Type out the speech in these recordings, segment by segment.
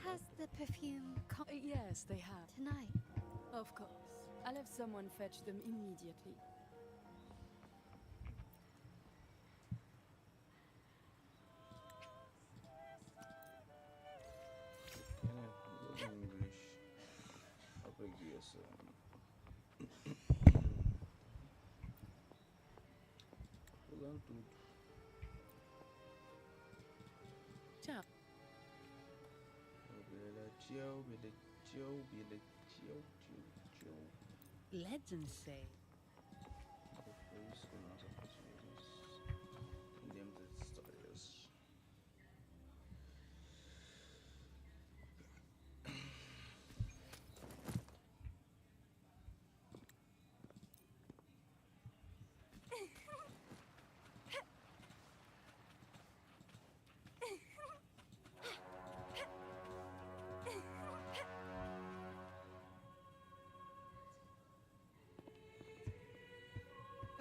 Has the perfume come Yes, they have. tonight? Of course. I'll have someone fetch them immediately. Ini English apa biasa. Pulang tudo. Ciao. Bela tchau, bela tchau, bela tchau, tchau, tchau. Legends say. Depois com nossas pessoas. Entendemos as histórias.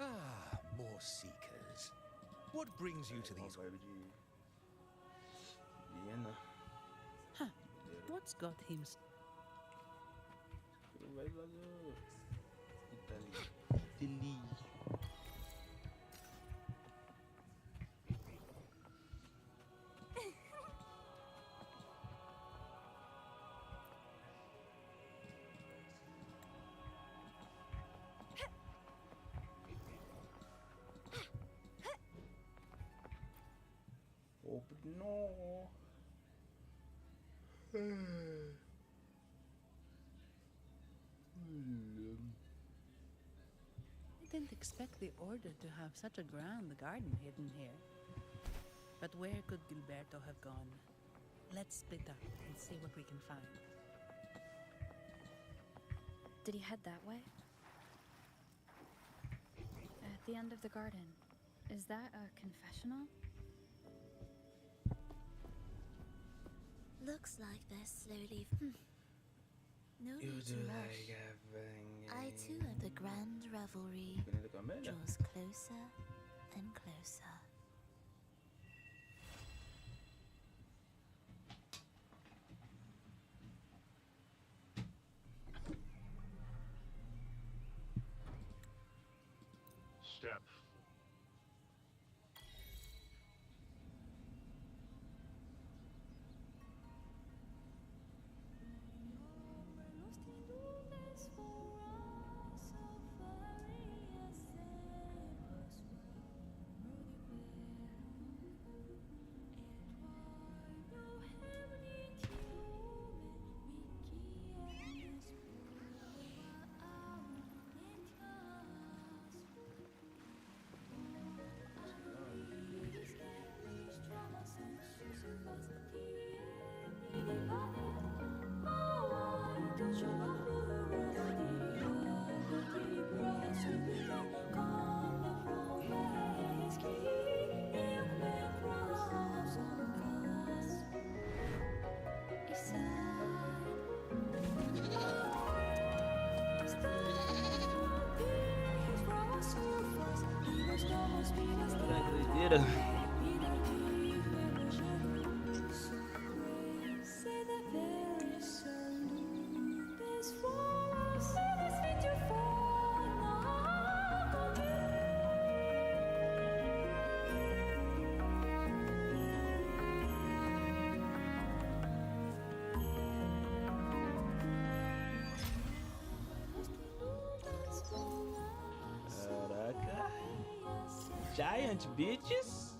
Ah, more seekers. What brings you to these? Vibe de Viena. Huh. What's got him? Vai lá do Itália. Italy. Open no. I didn't expect the Order to have such a grand garden hidden here. But where could Gilberto have gone? Let's split up and see what we can find. Did he head that way? At the end of the garden. Is that a confessional? Looks like they're slowly. No Eu need to rush. I too at the grand revelry draws closer and closer. Step. Doideira. Caraca. Giant bitches.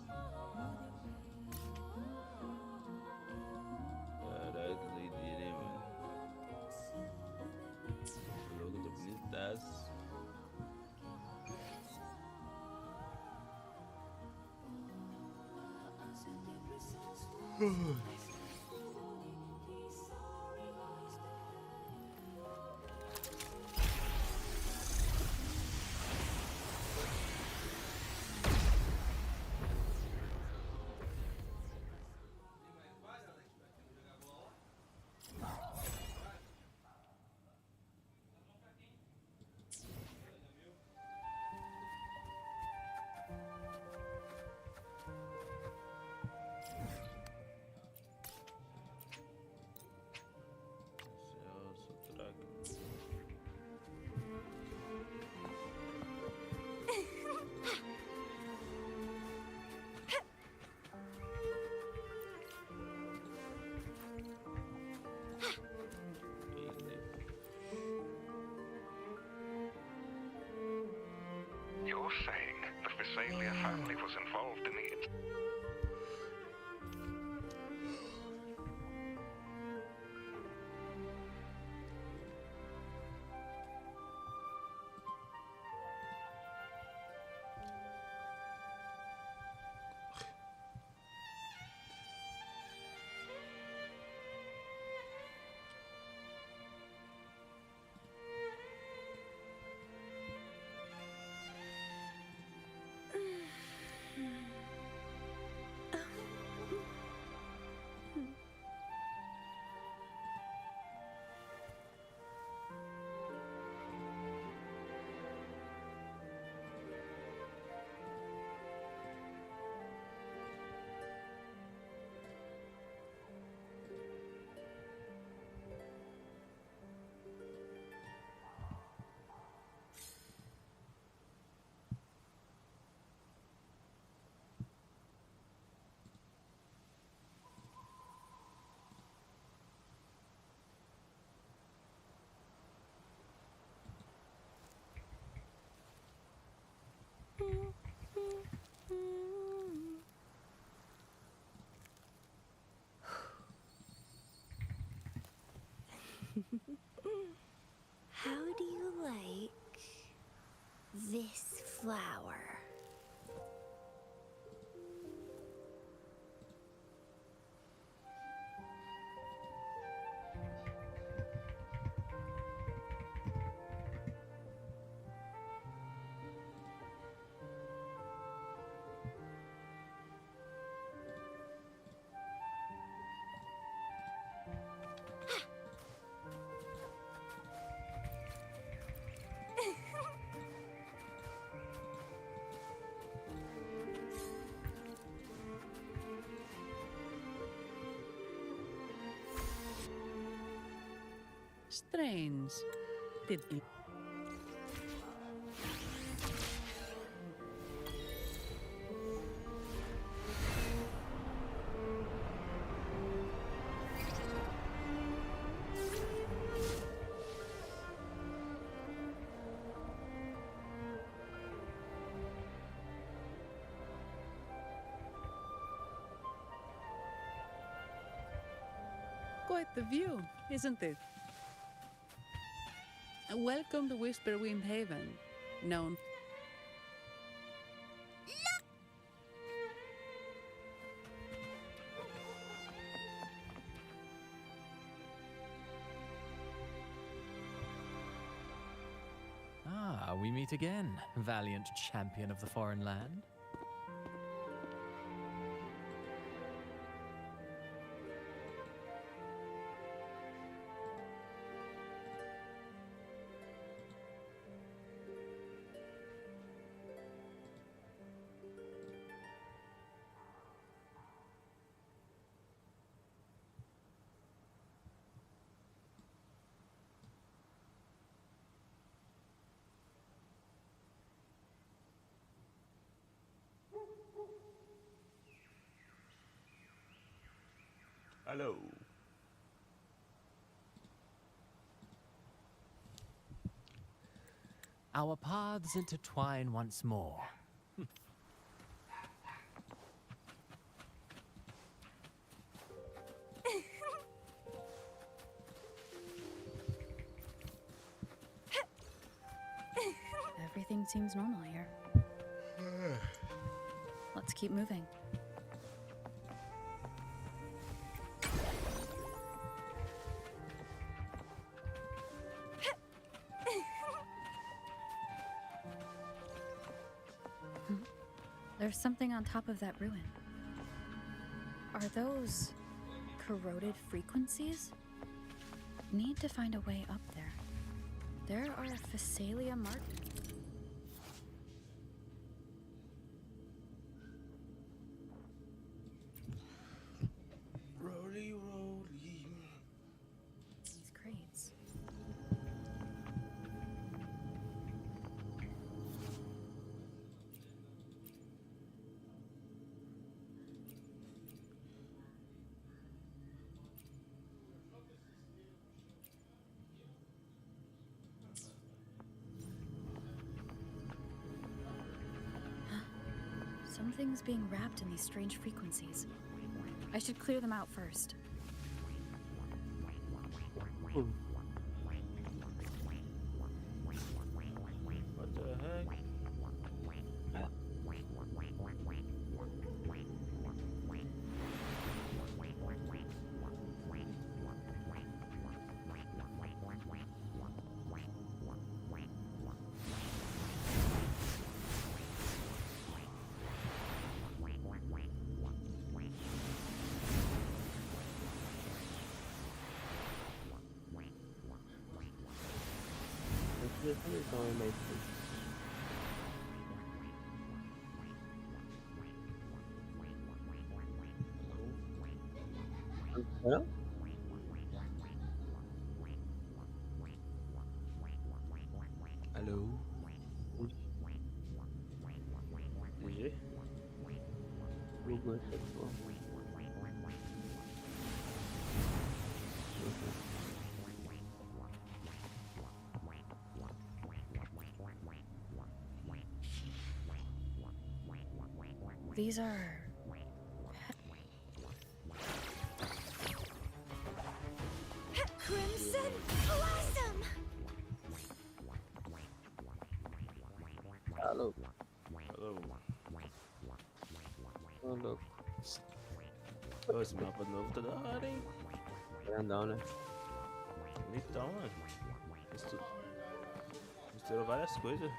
Caraca, doideira, hein, mano. O logo tá bonitaço. Physalia family was involved in the... How do you like this flower? Strange. Did you... Quite the view, isn't it? Welcome to Whisperwind Haven, known... Ah, we meet again, valiant champion of the foreign land. Hello. Our paths intertwine once more. Everything seems normal here. Let's keep moving. There's something on top of that ruin. Are those corroded frequencies? Need to find a way up there. There are Physalia markers. Roly, roly. These crates. Something's being wrapped in these strange frequencies. I should clear them out first. What the heck? Hã? Alô? GG? Bugou essa porra. These are... Crimson Blossom! Alô? Alô? Alô? Ô, esse mapa novo tá da hora, hein? Grandão, né? Bonitão, mano. Misturou várias coisas.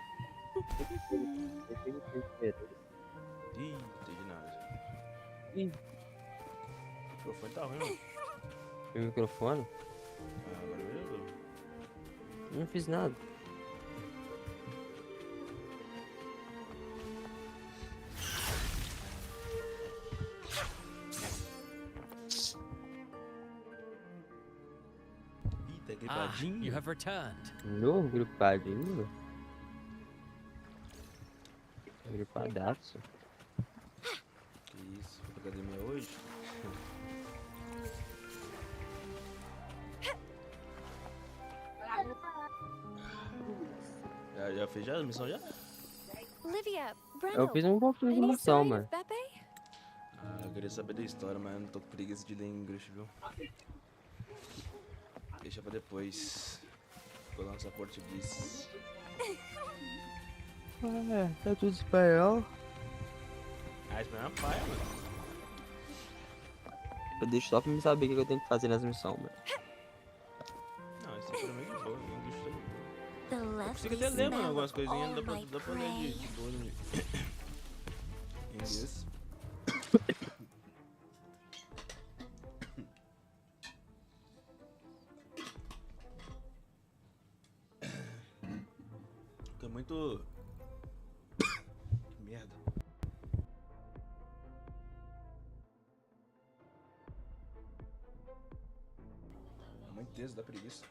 Ih, não entendi nada. Ih. O microfone tá ruim, mano. O microfone? Ah, agora melhorou. Não fiz nada. Ih, tá Ah, gripadinho. you have returned. Novo gripadinho? Gripadaço. Que isso? Foi pra academia hoje? Já fez já a missão já? Olivia, Eu Brendel, fiz um pouco de any missão, sign mano. of Pepe? Ah, eu queria saber da história, mas eu não tô com preguiça de ler inglês, viu? Deixa pra depois. Vou lançar português. É, tá tudo espanhol. Ah, espanhol é paia, mano. Eu deixo só pra me saber o que eu tenho que fazer nas missões, mano. Não, esse aqui é meio de boa, inglês tá de boa. The Eu lovely consigo até ler, mano, smell algumas of coisinhas, all dá my pra ler prey. de boa em inglês. Fica muito... Que merda. Muito teso, dá preguiça.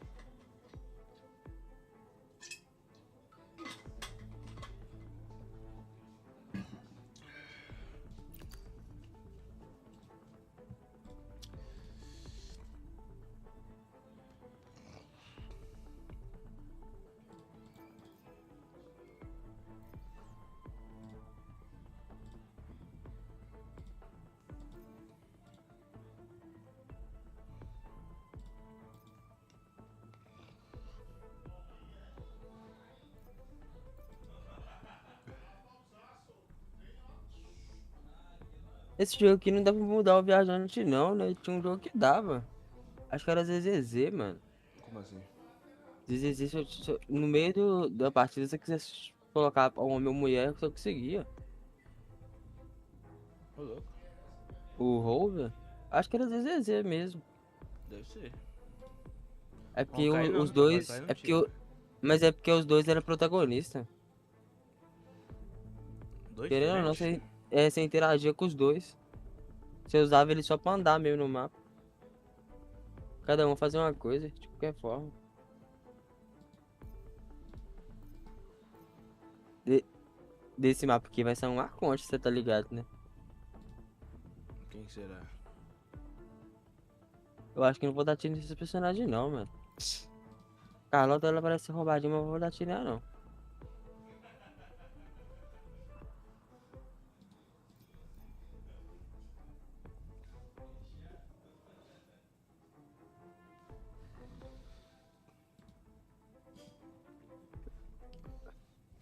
Esse jogo aqui não dá pra mudar o viajante não, né? Tinha um jogo que dava. Acho que era ZZZ, mano. Como assim? ZZZ, no meio da partida, se você quisesse colocar homem ou mulher, você conseguia. Ô, louco. O Rover, acho que era ZZZ mesmo. Deve ser. É porque Honkai não, os dois. Honkai não É porque tinha. mas é porque os dois eram protagonistas. Dois Querendo ou não, diferentes? você interagia com os dois. Você usava ele só pra andar mesmo no mapa. Cada um fazia uma coisa, de qualquer forma. Desse mapa aqui vai ser um Arconte, você tá ligado, né? Quem será? Eu acho que não vou dar tiro nesse personagem não, mano. Carlota, ela parece roubadinha, mas eu vou dar tiro nela não.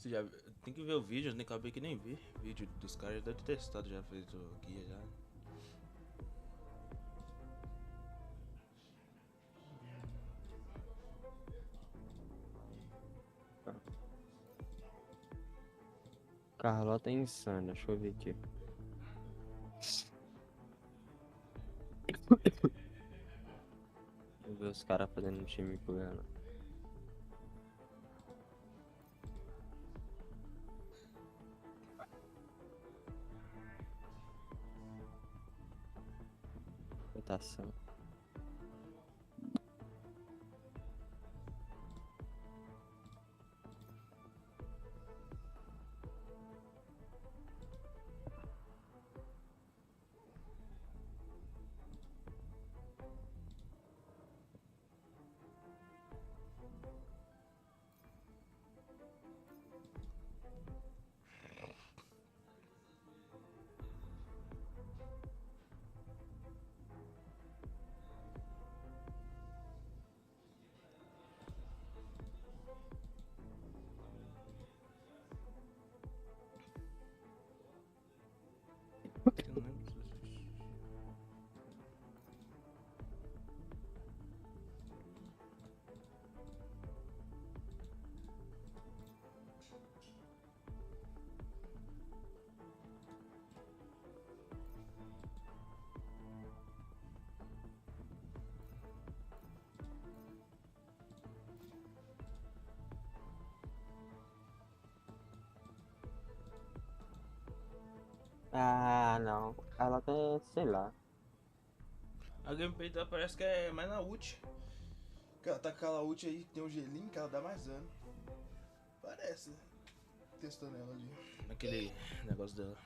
Você já tem que ver o vídeo, eu nem acabei que nem vi. Vídeo dos caras, já deve ter testado, já fez o guia já. Carlota é insana, deixa eu ver aqui. Vou ver os caras fazendo um time com ela. Votação. Eu não lembro. Ah, não. Carlota é, sei lá. A gameplay dela parece que é mais na ult. Que ela tá com aquela ult aí, tem um gelinho que ela dá mais dano. Parece. Testando ela ali. Aquele negócio dela.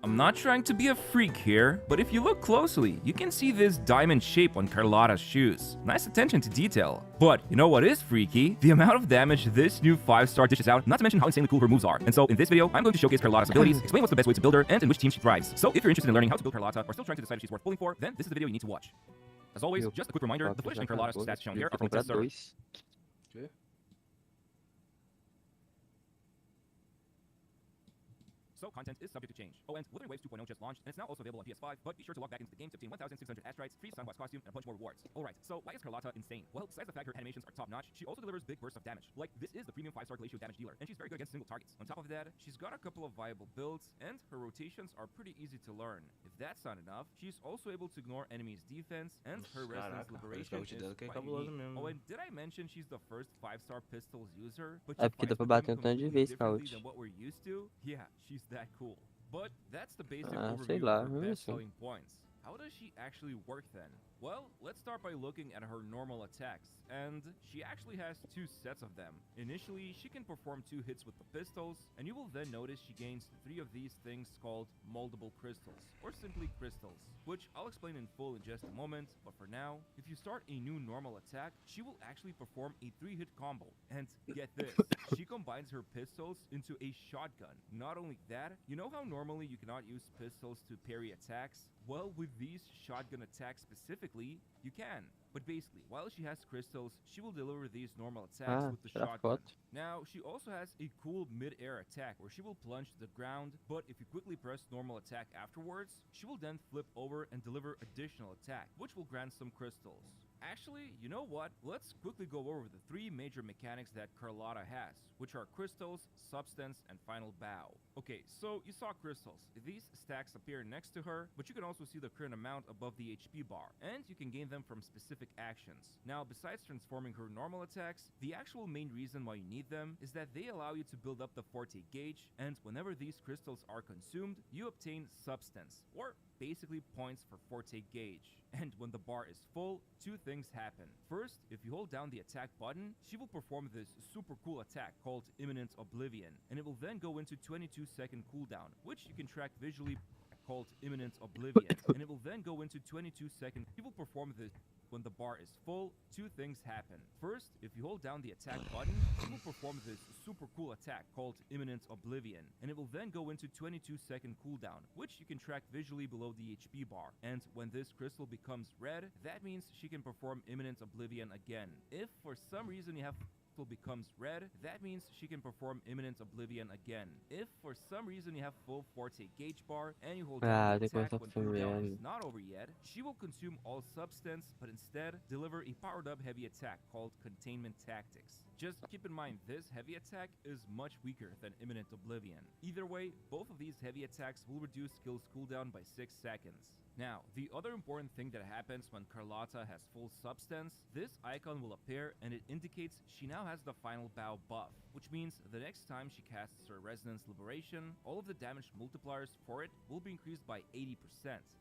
I'm not trying to be a freak here, but if you look closely, you can see this diamond shape on Carlotta's shoes. Nice attention to detail. But you know what is freaky? The amount of damage this new 5-star dishes out, not to mention how insanely cool her moves are. And so in this video, I'm going to showcase Carlotta's abilities, explain what's the best way to build her, and in which team she thrives. So if you're interested in learning how to build Carlotta, or still trying to decide if she's worth pulling for, then this is the video you need to watch. As always, just a quick reminder, the footage and Carlotta's stats shown here are from the test server. So content is subject to change. Oh, and Wuthering Waves 2.0 just launched, and it's now also available on PS5, but be sure to log back into the game to obtain 1,600 astrites, free Sunquest costume, and a bunch more rewards. Alright, so why is Carlotta insane? Well, besides the fact her animations are top-notch, she also delivers big bursts of damage. Like, this is the premium 5-star glacial damage dealer, and she's very good against single targets. On top of that, she's got a couple of viable builds, and her rotations are pretty easy to learn. If that's not enough, she's also able to ignore enemies' defense, and her resistance liberation is quite unique. Oh, and did I mention she's the first 5-star pistols user? But É porque dá pra bater um tanto de vez, Scout. than what we're used to? Yeah, she's that cool. But that's the basic sei overview lá, of her assim. best selling points. How does she actually work then? Well, let's start by looking at her normal attacks, and she actually has 2 sets of them. Initially, she can perform 2 hits with the pistols, and you will then notice she gains 3 of these things called moldable crystals, or simply crystals, which I'll explain in full in just a moment, but for now, if you start a new normal attack, she will actually perform a 3-hit combo, and get this, she combines her pistols into a shotgun. Not only that, you know how normally you cannot use pistols to parry attacks? Well, with these shotgun attacks specifically, you can. But basically, while she has crystals, she will deliver these normal attacks with the tirar shotgun. foto. Now, she also has a cool mid-air attack where she will plunge to the ground, but if you quickly press normal attack afterwards, she will then flip over and deliver additional attack, which will grant some crystals. Actually, you know what? Let's quickly go over the 3 major mechanics that Carlotta has, which are crystals, substance, and final bow. Okay, so you saw crystals. These stacks appear next to her, but you can also see the current amount above the HP bar, and you can gain them from specific actions. Now, besides transforming her normal attacks, the actual main reason why you need them is that they allow you to build up the forte gauge, and whenever these crystals are consumed, you obtain substance, or basically points for forte gauge. And when the bar is full, 2 things happen. First, if you hold down the attack button, she will perform this super cool attack called Imminent Oblivion, and it will then go into 22-second cooldown, which you can track visually called Imminent Oblivion, and it will then go into 22-second. She will perform this when the bar is full. 2 things happen. First, if you hold down the attack button, it will perform this super cool attack called Imminent Oblivion, and it will then go into 22-second cooldown, which you can track visually below the HP bar. And when this crystal becomes red, that means she can perform Imminent Oblivion again. If for some reason you have becomes red, that means she can perform Imminent Oblivion again. If for some reason you have full forte gauge bar and you hold down the attack when cooldown is not over yet, she will consume all substance, but instead deliver a powered up heavy attack called Containment Tactics. Just keep in mind, this heavy attack is much weaker than Imminent Oblivion. Either way, both of these heavy attacks will reduce skills cooldown by 6 seconds. Now, the other important thing that happens when Carlotta has full substance, this icon will appear and it indicates she now has the final bow buff, which means the next time she casts her Resonance Liberation, all of the damage multipliers for it will be increased by 80%,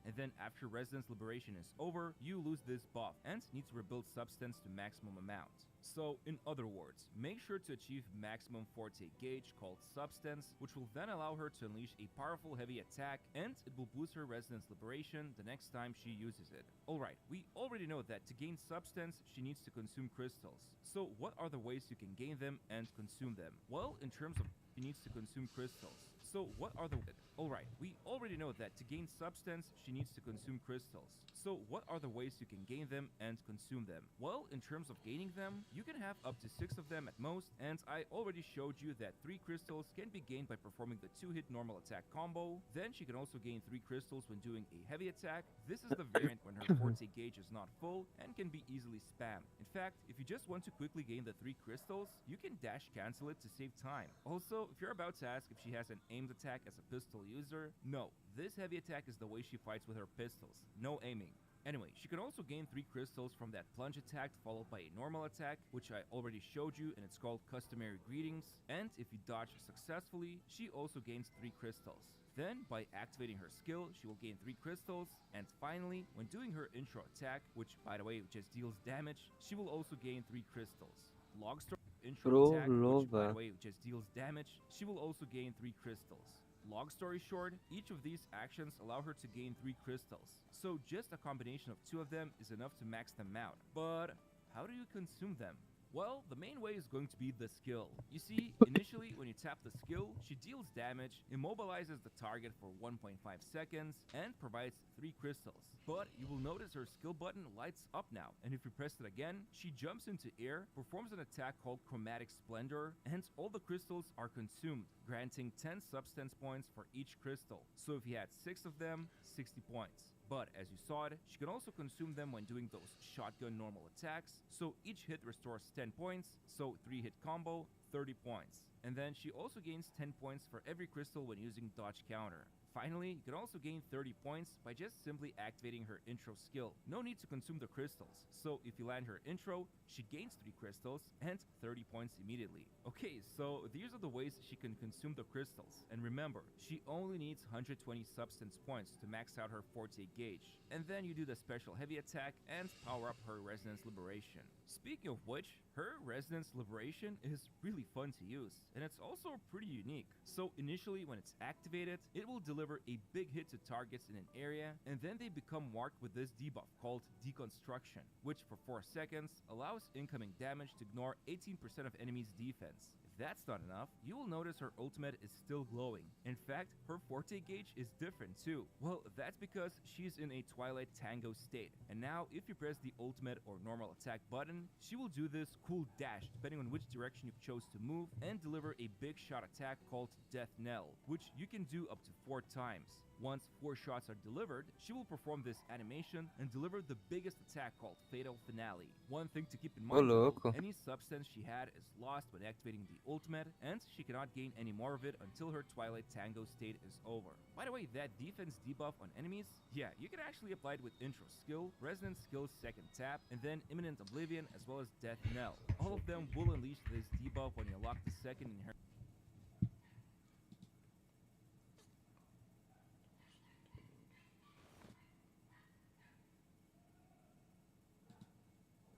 and then after Resonance Liberation is over, you lose this buff and need to rebuild substance to maximum amount. So, in other words, make sure to achieve maximum forte gauge called Substance, which will then allow her to unleash a powerful heavy attack, and it will boost her Resonance Liberation the next time she uses it. Alright, we already know that to gain Substance, she needs to consume crystals. So, what are the ways you can gain them and consume them? Well, in terms of she needs to consume crystals. So, what are the... Alright, we already know that to gain substance, she needs to consume crystals. So, what are the ways you can gain them and consume them? Well, in terms of gaining them, you can have up to 6 of them at most, and I already showed you that 3 crystals can be gained by performing the 2-hit normal attack combo. Then she can also gain 3 crystals when doing a heavy attack. This is the variant when her forte gauge is not full and can be easily spammed. In fact, if you just want to quickly gain the 3 crystals, you can dash cancel it to save time. Also, if you're about to ask if she has an aimed attack as a pistol user, no. This heavy attack is the way she fights with her pistols. No aiming. Anyway, she can also gain 3 crystals from that plunge attack followed by a normal attack, which I already showed you, and it's called Customary Greetings. And if you dodge successfully, she also gains 3 crystals. Then, by activating her skill, she will gain 3 crystals. And finally, when doing her intro attack, which by the way just deals damage, she will also gain 3 crystals. Log story intro attack, which by the way just deals damage, she will also gain 3 crystals. Long story short, each of these actions allow her to gain 3 crystals. So just a combination of 2 of them is enough to max them out. But how do you consume them? Well, the main way is going to be the skill. You see, initially when you tap the skill, she deals damage, immobilizes the target for 1.5 seconds, and provides 3 crystals. But you will notice her skill button lights up now, and if you press it again, she jumps into air, performs an attack called Chromatic Splendor, and all the crystals are consumed, granting 10 substance points for each crystal. So if you had 6 of them, 60 points. But as you saw it, she can also consume them when doing those shotgun normal attacks, so each hit restores 10 points, so 3-hit combo, 30 points. And then she also gains 10 points for every crystal when using dodge counter. Finally, you can also gain 30 points by just simply activating her intro skill. No need to consume the crystals, so if you land her intro, she gains 3 crystals and 30 points immediately. Okay, so these are the ways she can consume the crystals. And remember, she only needs 120 substance points to max out her forte gauge. And then you do the special heavy attack and power up her Resonance Liberation. Speaking of which, her Resonance Liberation is really fun to use, and it's also pretty unique. So initially when it's activated, it will deliver a big hit to targets in an area, and then they become marked with this debuff called Deconstruction, which for 4 seconds allows incoming damage to ignore 18% of enemies' defense. If that's not enough, you will notice her ultimate is still glowing. In fact, her forte gauge is different too. Well, that's because she's in a Twilight Tango state. And now, if you press the ultimate or normal attack button, she will do this cool dash depending on which direction you chose to move and deliver a big shot attack called Death Knell, which you can do up to 4 times. Once 4 shots are delivered, she will perform this animation and deliver the biggest attack called Fatal Finale. One thing to keep in mind though, louco. any substance she had is lost when activating the ultimate, and she cannot gain any more of it until her Twilight Tango state is over. By the way, that defense debuff on enemies, yeah, you can actually apply it with Intro Skill, Resonance Skill's second tap, and then Imminent Oblivion as well as Death Knell. All of them will unleash this debuff when you lock the second inherent.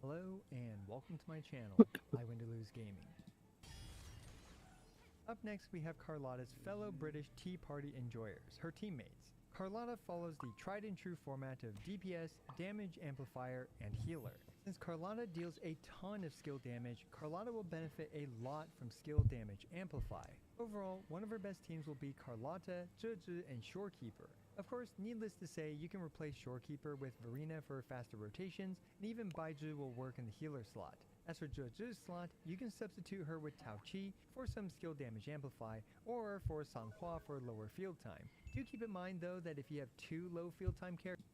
Hello and welcome to my channel, I Win to Lose Gaming. Up next we have Carlotta's fellow British Tea Party enjoyers, her teammates. Carlotta follows the tried and true format of DPS, damage amplifier, and healer. Since Carlotta deals a ton of skill damage, Carlotta will benefit a lot from skill damage amplify. Overall, one of her best teams will be Carlotta, Zhezhi, and Shorekeeper. Of course, needless to say, you can replace Shorekeeper with Verena for faster rotations, and even Baizhi will work in the healer slot. As for Zhezhi's slot, you can substitute her with Tao Qi for some skill damage amplify, or for Sanhua for lower field time. Do keep in mind though that if you have 2 low field time characters.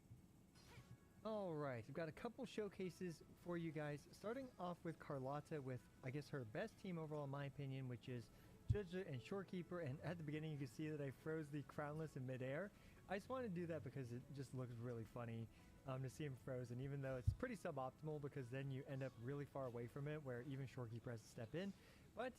Alright, we've got a couple showcases for you guys, starting off with Carlotta with, I guess, her best team overall in my opinion, which is Zhezhi and Shorekeeper, and at the beginning you can see that I froze the Crownless in midair. I just wanted to do that because it just looks really funny to see him frozen, even though it's pretty suboptimal because then you end up really far away from it where even Shorekeeper has to step in. But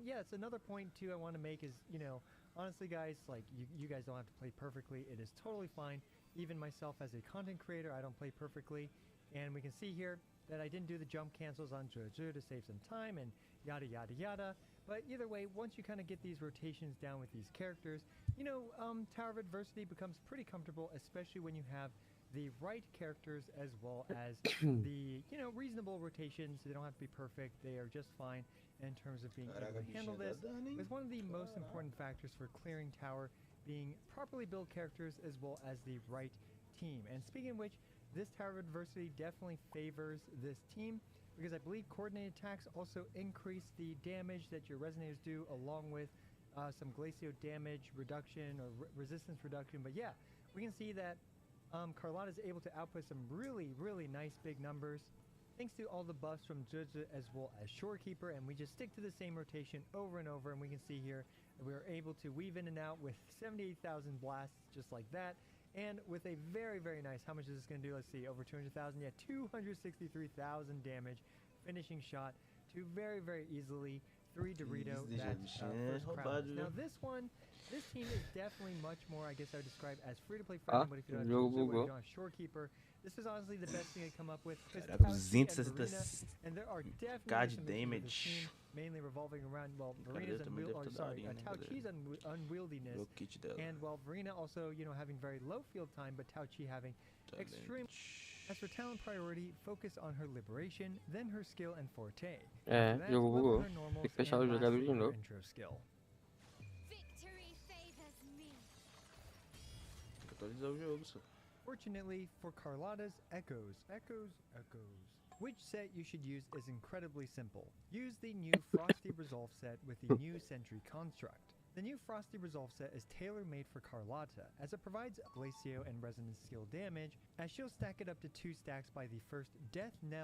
yeah, it's another point too I want to make is, you know, honestly guys, like you guys don't have to play perfectly. It is totally fine. Even myself as a content creator, I don't play perfectly. And we can see here that I didn't do the jump cancels on Zhezhi to save some time and yada yada yada. But either way, once you kind of get these rotations down with these characters, you know, Tower of Adversity becomes pretty comfortable, especially when you have the right characters as well as the, you know, reasonable rotations. They don't have to be perfect. They are just fine in terms of being able to handle this. With one of the most important factors for clearing tower being properly built characters as well as the right team. And speaking of which, this Tower of Adversity definitely favors this team, because I believe coordinated attacks also increase the damage that your resonators do, along with some glacio damage reduction or resistance reduction. But yeah, we can see that Carlotta is able to output some really, really nice big numbers thanks to all the buffs from Zhezhi as well as Shorekeeper, and we just stick to the same rotation over and over, and we can see here that we are able to weave in and out with 78,000 blasts just like that. And with a very, very nice, how much is this going to do? Let's see, over 200,000. Yeah, 263,000 damage. Finishing shot to very, very easily 3 Dorito. That's first crown. Now this team is definitely much more, I guess I would describe as free-to-play friendly, but if you don't have Zhezhi, if you don't have Shorekeeper, this is honestly the best thing I come up with. Caraca, 260 and there are definitely some damage. team, mainly revolving around, well, Verena's Tao Qi's unwieldiness, and while Verena also, you know, having very low field time, but Tao Qi having extreme. As for talent priority, focus on her liberation, then her skill and forte. Jogo bugou. Tem que fechar o jogador de novo. Intro skill. Victory favors me. Tem que atualizar o jogo, só. Fortunately for Carlotta's Echoes, which set you should use is incredibly simple. Use the new Frosty Resolve set with the new Sentry construct. The new Frosty Resolve set is tailor-made for Carlotta, as it provides Glacio and Resonance skill damage, as she'll stack it up to 2 stacks by the first Death Knell.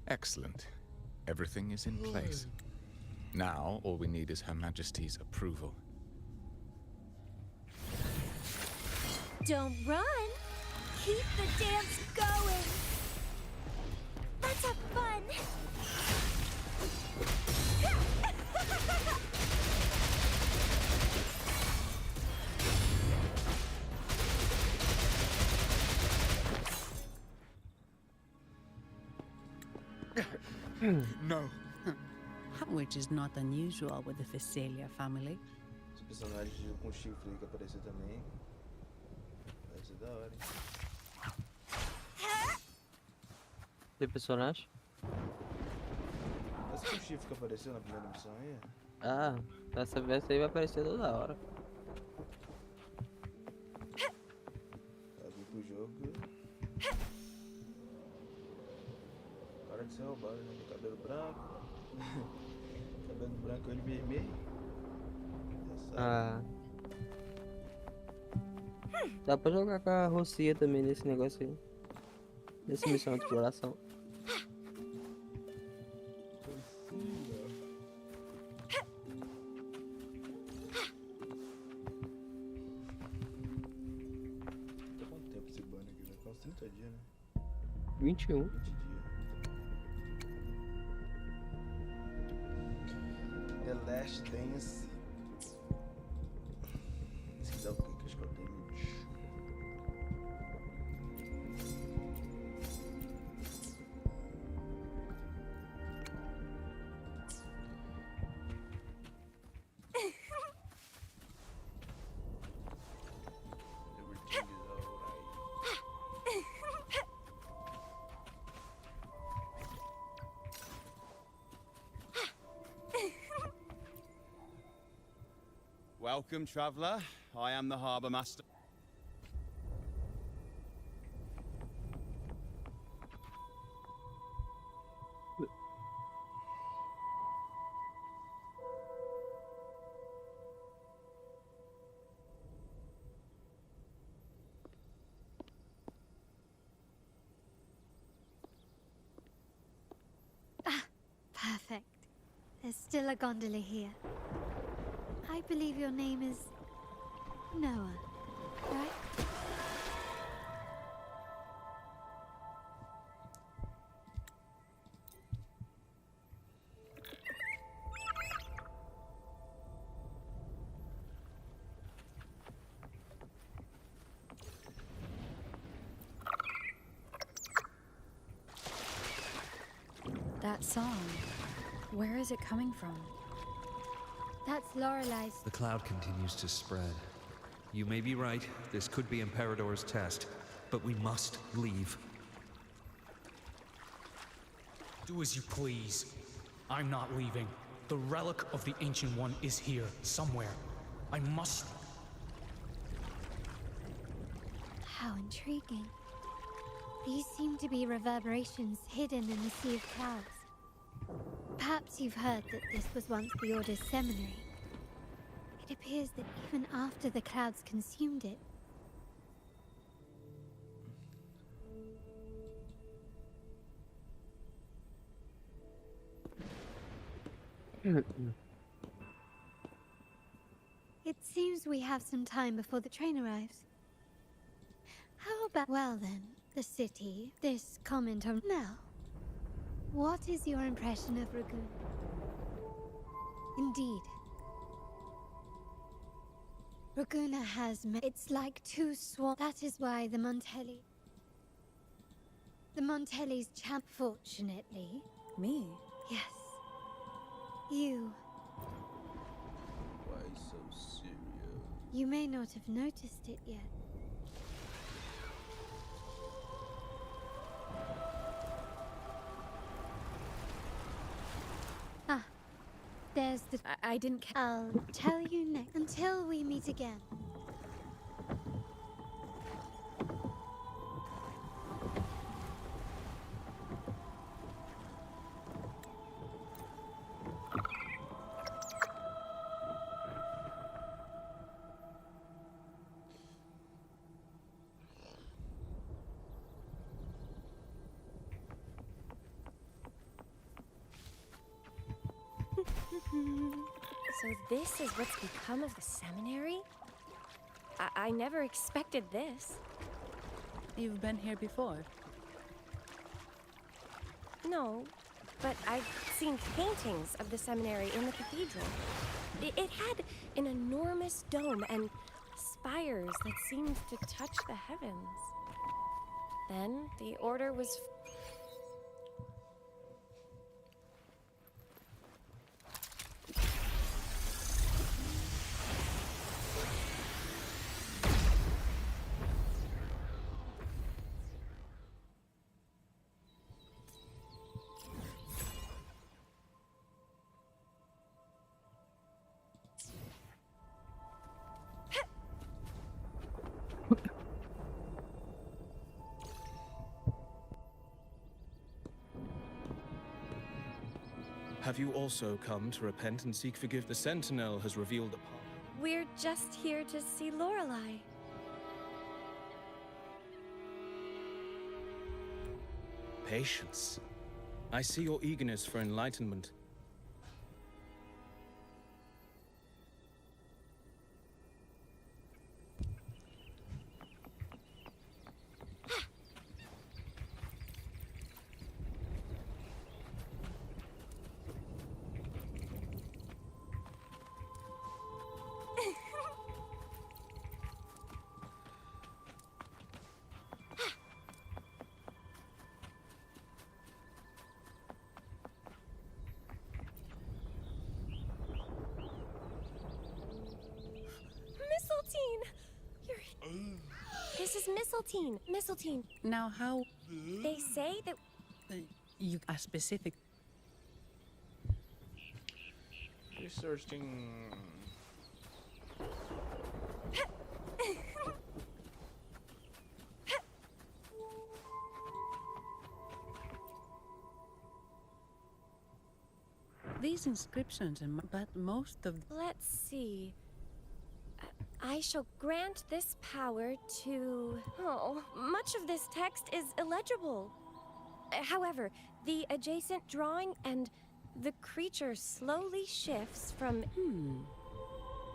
Excellent. Everything is in place. Now, all we need is Her Majesty's approval. Don't run! Keep the dance going! Let's have fun! No. Which is not unusual with the Visalia family. Os personagens com chifre que apareceu também. Vai ser da hora, hein? Tem personagem? Esse com chifre que apareceu na primeira missão aí? Ah, essa vez aí vai aparecer toda hora. Vai vir pro jogo. Para de ser roubado, né? Cabelo branco. Cabelo branco, olho vermelho. Ah. Dá pra jogar com a Rocia também nesse negócio aí. Nessa missão de exploração. Tá quanto tempo esse banner aqui? Vai ficar uns 30 dias, né? 21. 20 dias. The Last Dance. Pesquisar o que que acho que eu tenho. Everything is alright. Welcome, traveller. I am the harbour master. Perfect. There's still a gondola here. I believe your name is Noah, right? That song. Where is it coming from? That's Lorelei's. The cloud continues to spread. You may be right, this could be Imperador's test, but we must leave. Do as you please. I'm not leaving. The relic of the Ancient One is here, somewhere. I must... How intriguing. These seem to be reverberations hidden in the sea of clouds. Perhaps you've heard that this was once the Order's seminary. It appears that even after the clouds consumed it, it seems we have some time before the train arrives. How about... Well then, the city, this comment on... Now, what is your impression of Ragoon? Indeed. Raguna has it's like two swans. That is why the Montelli... The Montelli's champ... Fortunately... Me? Yes. You. Why so serious? You may not have noticed it yet. Ah, there's the... I didn't I'll tell you next. Until we meet again. So this is what's become of the seminary? I never expected this. You've been here before? No, but I've seen paintings of the seminary in the cathedral. It had an enormous dome and spires that seemed to touch the heavens. Then the order was Have you also come to repent and seek forgiveness? The Sentinel has revealed a path. We're just here to see Lorelei. Patience. I see your eagerness for enlightenment. This is Mistletoe. Now how... They say that... you are specific. Researching... These inscriptions, but most of... Let's see. I shall grant this power to... Oh, much of this text is illegible. However, the adjacent drawing and the creature slowly shifts from...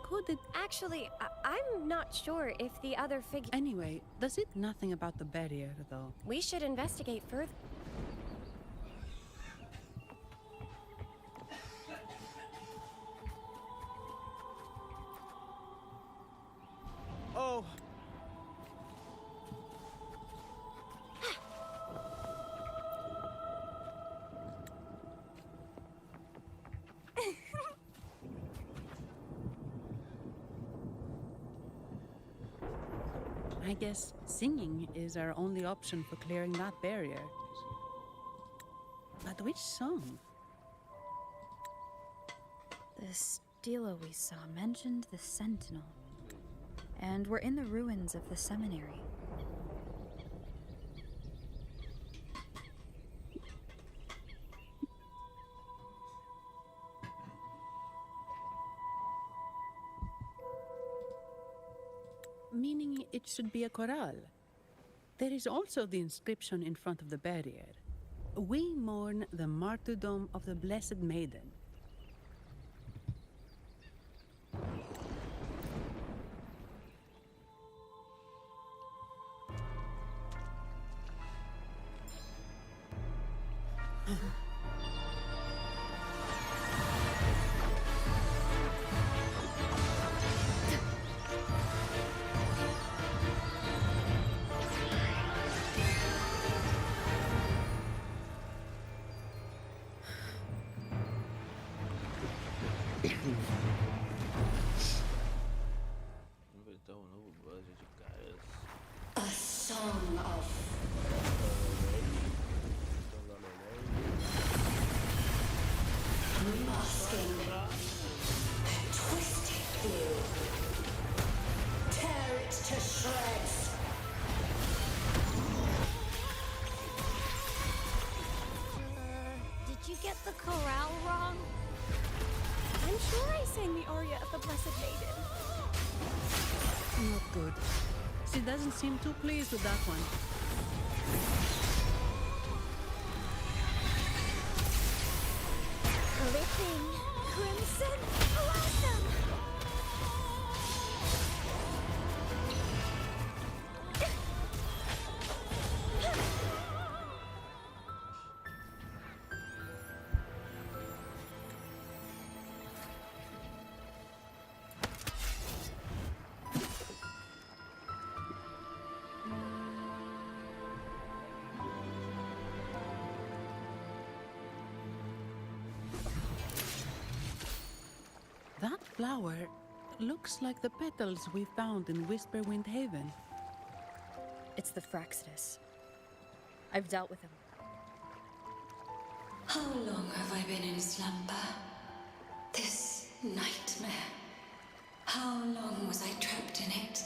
Could it... Actually, I'm not sure if the other figure... Anyway, does it nothing about the barrier, though? We should investigate further. Oh! I guess singing is our only option for clearing that barrier. But which song? The stela we saw mentioned the Sentinel. And we're in the ruins of the seminary. Meaning it should be a chorale. There is also the inscription in front of the barrier. We mourn the martyrdom of the Blessed Maiden. A song of masking a twisted view. Tear it to shreds. Did you get the chorale wrong? I'm sure I sang the aria of the Blessed Maiden. Not good. She doesn't seem too pleased with that one. Clipping. Crimson Blossom! That flower looks like the petals we found in Whisperwind Haven. It's the Fraxidus. I've dealt with him. How long have I been in slumber? This nightmare. How long was I trapped in it?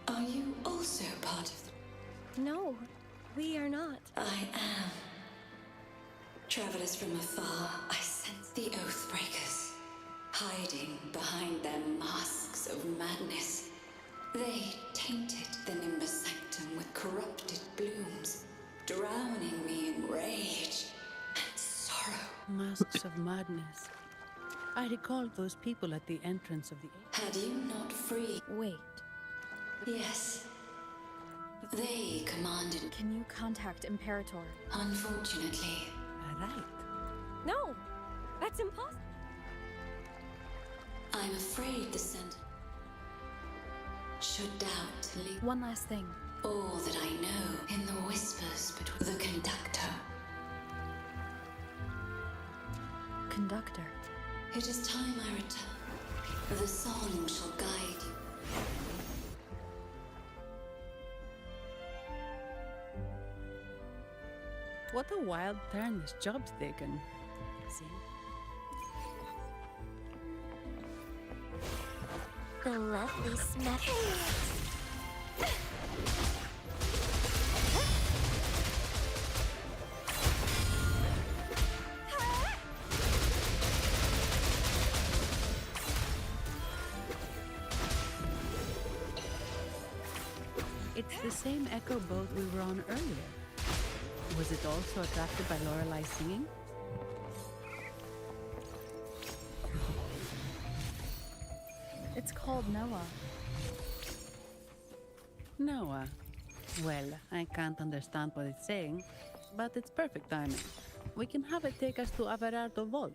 Are you also part of the... No, we are not. I am. Travelers from afar, I sense the Oathbreakers, hiding behind their masks of madness. They tainted the Nimbus Sanctum with corrupted blooms, drowning me in rage and sorrow. Masks of madness. I recall those people at the entrance of the... Had you not freed... Wait. Yes. They commanded... Can you contact Imperator? Unfortunately. Right. No, that's impossible. I'm afraid the Sentinel should doubt leave One last thing. all that I know in the whispers between the conductor. Conductor. It is time I return. The song shall guide you. What a wild turn this job's taken. See? The lovely smell. It's the same echo boat we were on earlier. Was it also attracted by Lorelei singing? It's called Noah. Noah. Well, I can't understand what it's saying, but it's perfect timing. We can have it take us to Averardo Vault.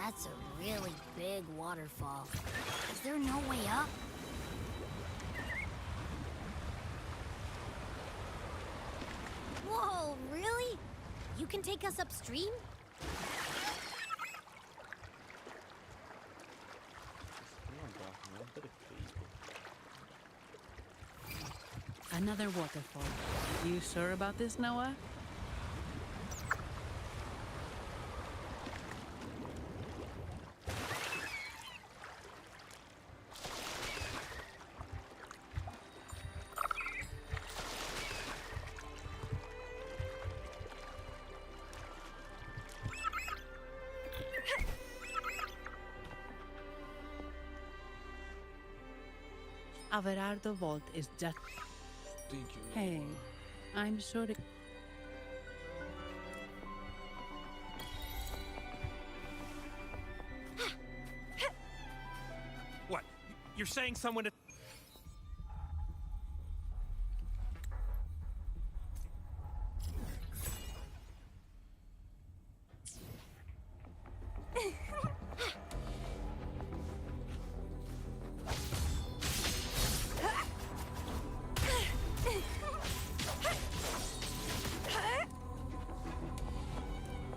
That's a really big waterfall. Is there no way up? Whoa, really? You can take us upstream? Another waterfall. You sure about this, Noah? Averardo Vault is just... Thank you. Hey, I'm sure it... What? You're saying someone...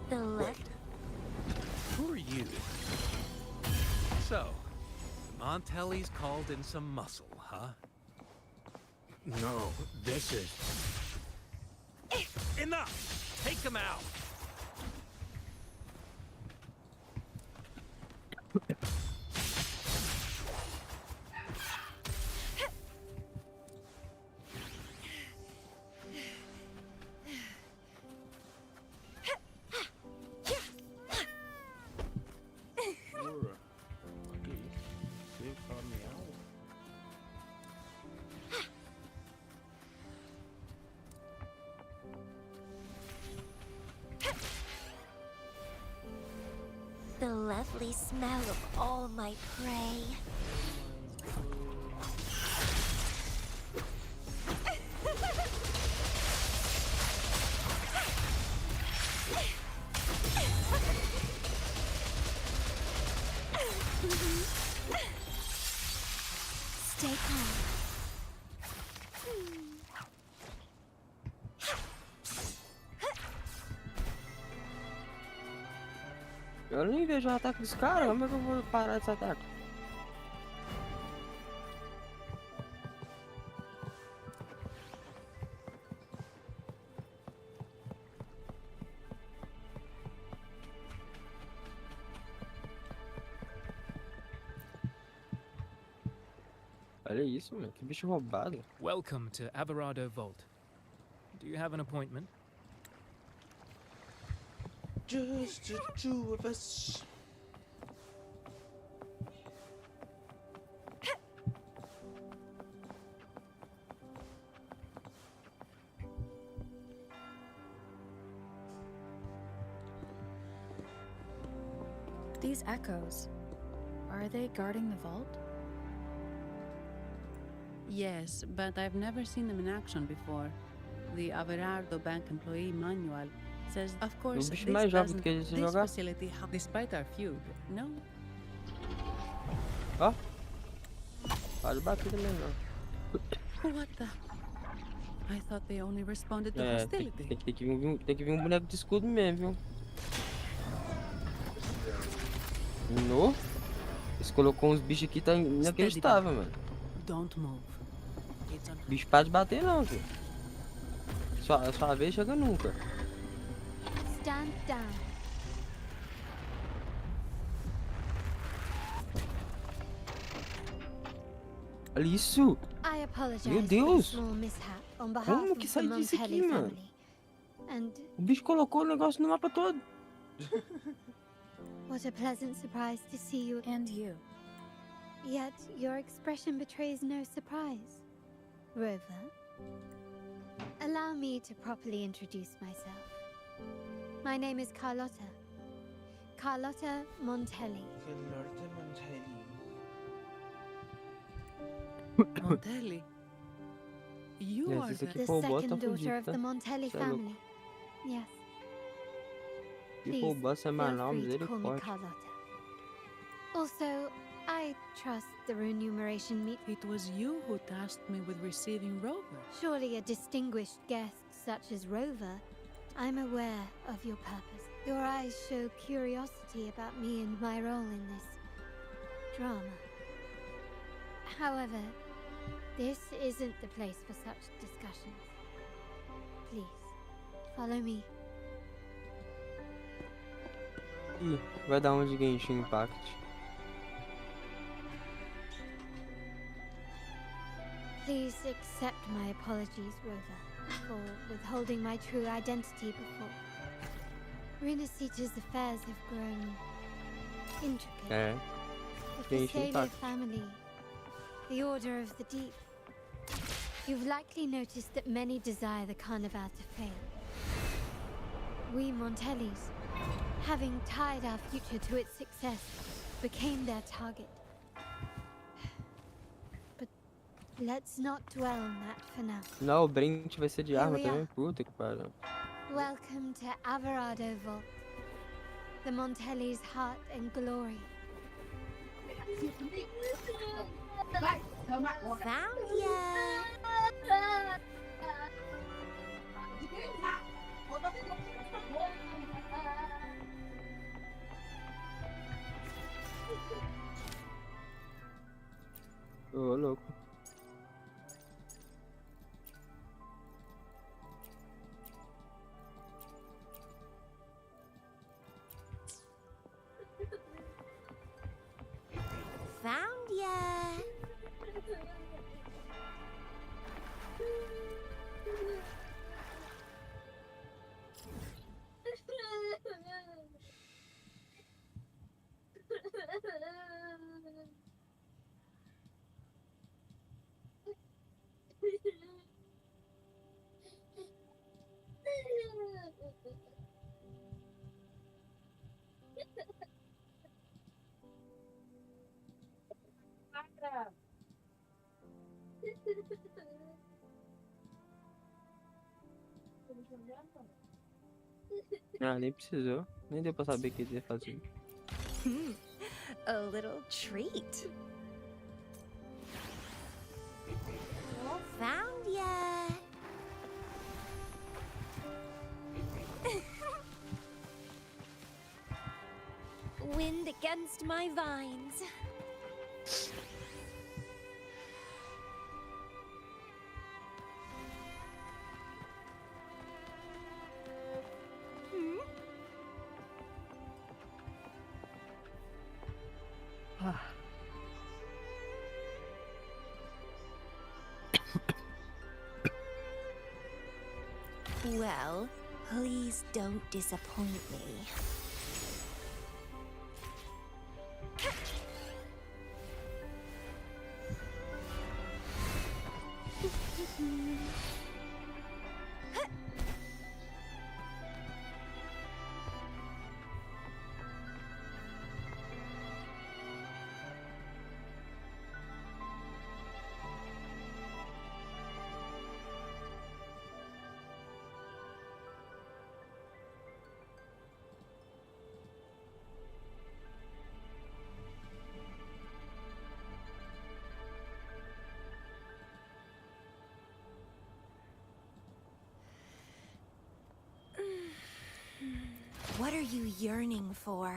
The left. Who are you? So, Montelli's called in some muscle, huh? No, this is... Enough! Take him out! Porra. Que isso? Veio falar miau? The lovely smell of all my prey. Stay calm. Eu nem vejo o ataque dos caras, como é que eu vou parar desse ataque? Olha isso, mano, que bicho roubado. Welcome to Averado Vault. Do you have an appointment? Just the two of us. These echoes, are they guarding the vault? Yes, but I've never seen them in action before. The Averardo Bank employee manual says, of course, this doesn't, this facility, despite our feud, no? Ó. Pode bater também não. What the? I thought they only responded to É, hostility. tem que vir um boneco de escudo mesmo, viu? No? Eles colocou uns bichos aqui, tá inacreditável, mano. Don't move. Bicho para de bater não, filho. Sua vez chega nunca. Stand down. Olha isso! I apologize Meu for the Deus! small mishap on behalf Como of que the sai disso aqui, Montelli mano? family. And O bicho colocou o negócio no mapa todo. what a pleasant surprise to see you. And you. Yet your expression betrays no surprise. Rover, allow me to properly introduce myself. My name is Carlotta. Carlotta Montelli. Montelli? You Yes, are it's the... a The second daughter of the Montelli Cê é louco. family. Yes. Se for o boss é feel Manaus, free to call me misericórdia. Carlotta. Also, I trust the remuneration meet. It was you who tasked me with receiving Rover. Surely a distinguished guest such as Rover, I'm aware of your purpose. Your eyes show curiosity about me and my role in this drama. However, this isn't the place for such discussions. Please, follow me. Ih, vai dar onde Genshin Impact. Please accept my apologies, Rover, for withholding my true identity before. Rinasita's affairs have grown intricate. É. The Genshin Thessalia Impact. family, the Order of the Deep. You've likely noticed that many desire the Carnival to fail. We Montellis, having tied our future to its success, became their target. But let's not dwell on that for now. Não, o brinde vai ser de Here arma we também. are. Puta que pariu. Welcome to Averado Vault, the Montelli's heart and glory. Found ya! Ô, louco. Ah, nem precisou. Nem deu pra saber o que ele ia fazer. A little treat. Found ya. Wind against my vines. Well, please don't disappoint me. What are you yearning for?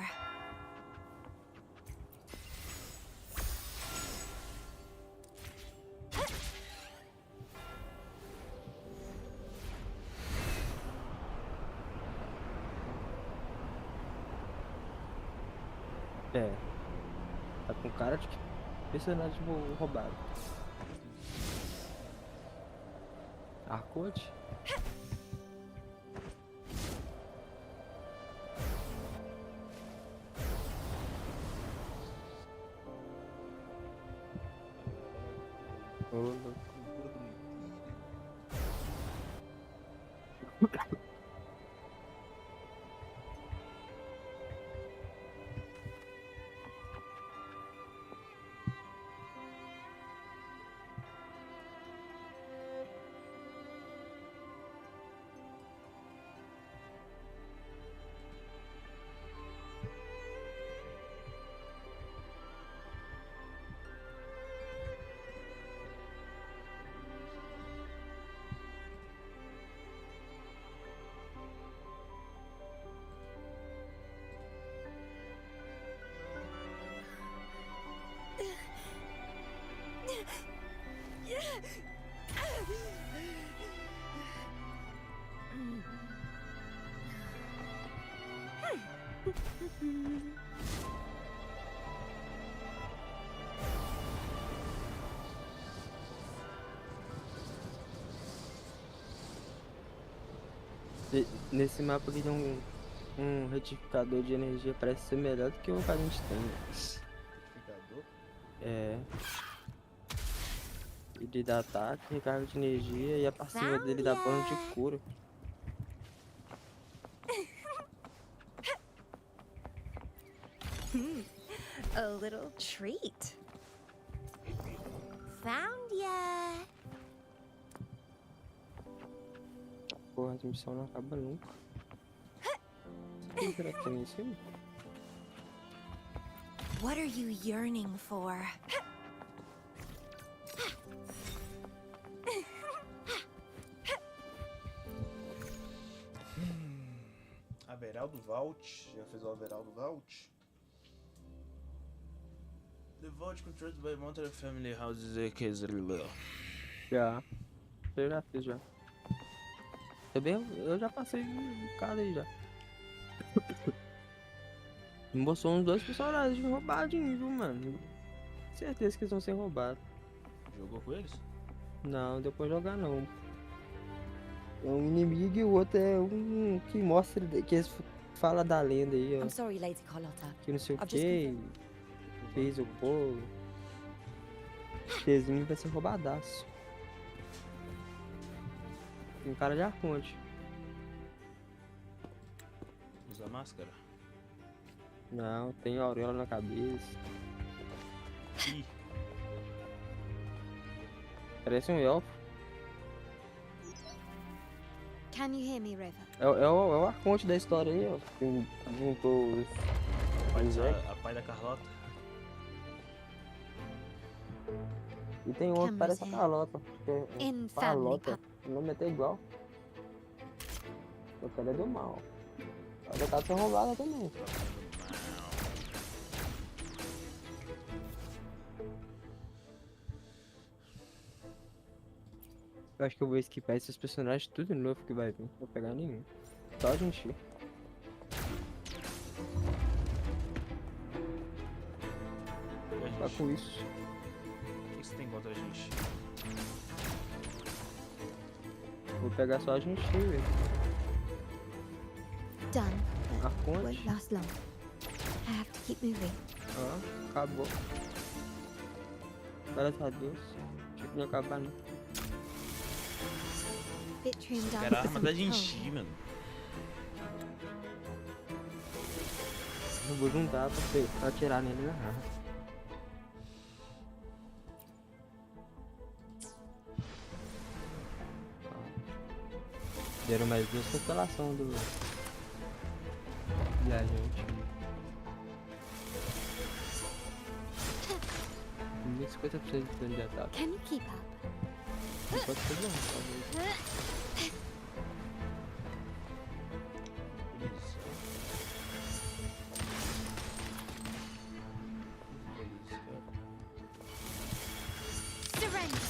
É. Tá com cara de personagem roubado. Arcote? Nesse mapa aqui tem um retificador de energia, parece ser melhor do que o que a gente tem. Retificador? É. Ele dá ataque, recarga de energia e a passiva dele dá bônus de cura. A little treat. Found ya. Porra, a missão não acaba nunca. Será que tem em cima? What are you yearning for? Averaldo Vault. Já fez o Averaldo Vault? The Vault controlled by Mountain Family Houses Já. Eu já fiz já. Eu já passei um cara aí já. Me mostrou uns 2 personagens roubadinhos, viu, mano? Certeza que eles vão ser roubados. Jogou com eles? Não, deu pra jogar não. É um inimigo e o outro é um que mostra, que eles falam da lenda aí, ó. I'm sorry, Lady Carlotta. Que não sei o I've just que. Fez o povo. Esse vai ser roubadaço. Tem cara de arconte. Usa máscara? Não, tem auréola na cabeça. Ih. Parece um elfo. Can you hear me, River? É o arconte da história aí, ó. Que juntou os... A pai da Carlota. E tem outro que parece a here. Carlota. Que é In Carlota. O nome é até igual. Só que ela é do mal. A da casa é roubada também. Eu acho que eu vou skipar esses personagens tudo de novo que vai vir. Não vou pegar nenhum. Só a gente. Tá com isso. O que você tem contra a gente? Vou pegar só a gente, velho. Done. But Arconte. won't last long. I have to keep moving. Ah, acabou. Graças a Deus. Achei que não ia acabar, não. Victory and Era a arma da Genshi, mano. Eu vou juntar pra atirar nele na arma. Deram mais 2 constelações do viajante. 50% de dano de ataque. Can you keep up? Não pode ser bom, talvez. Surrender.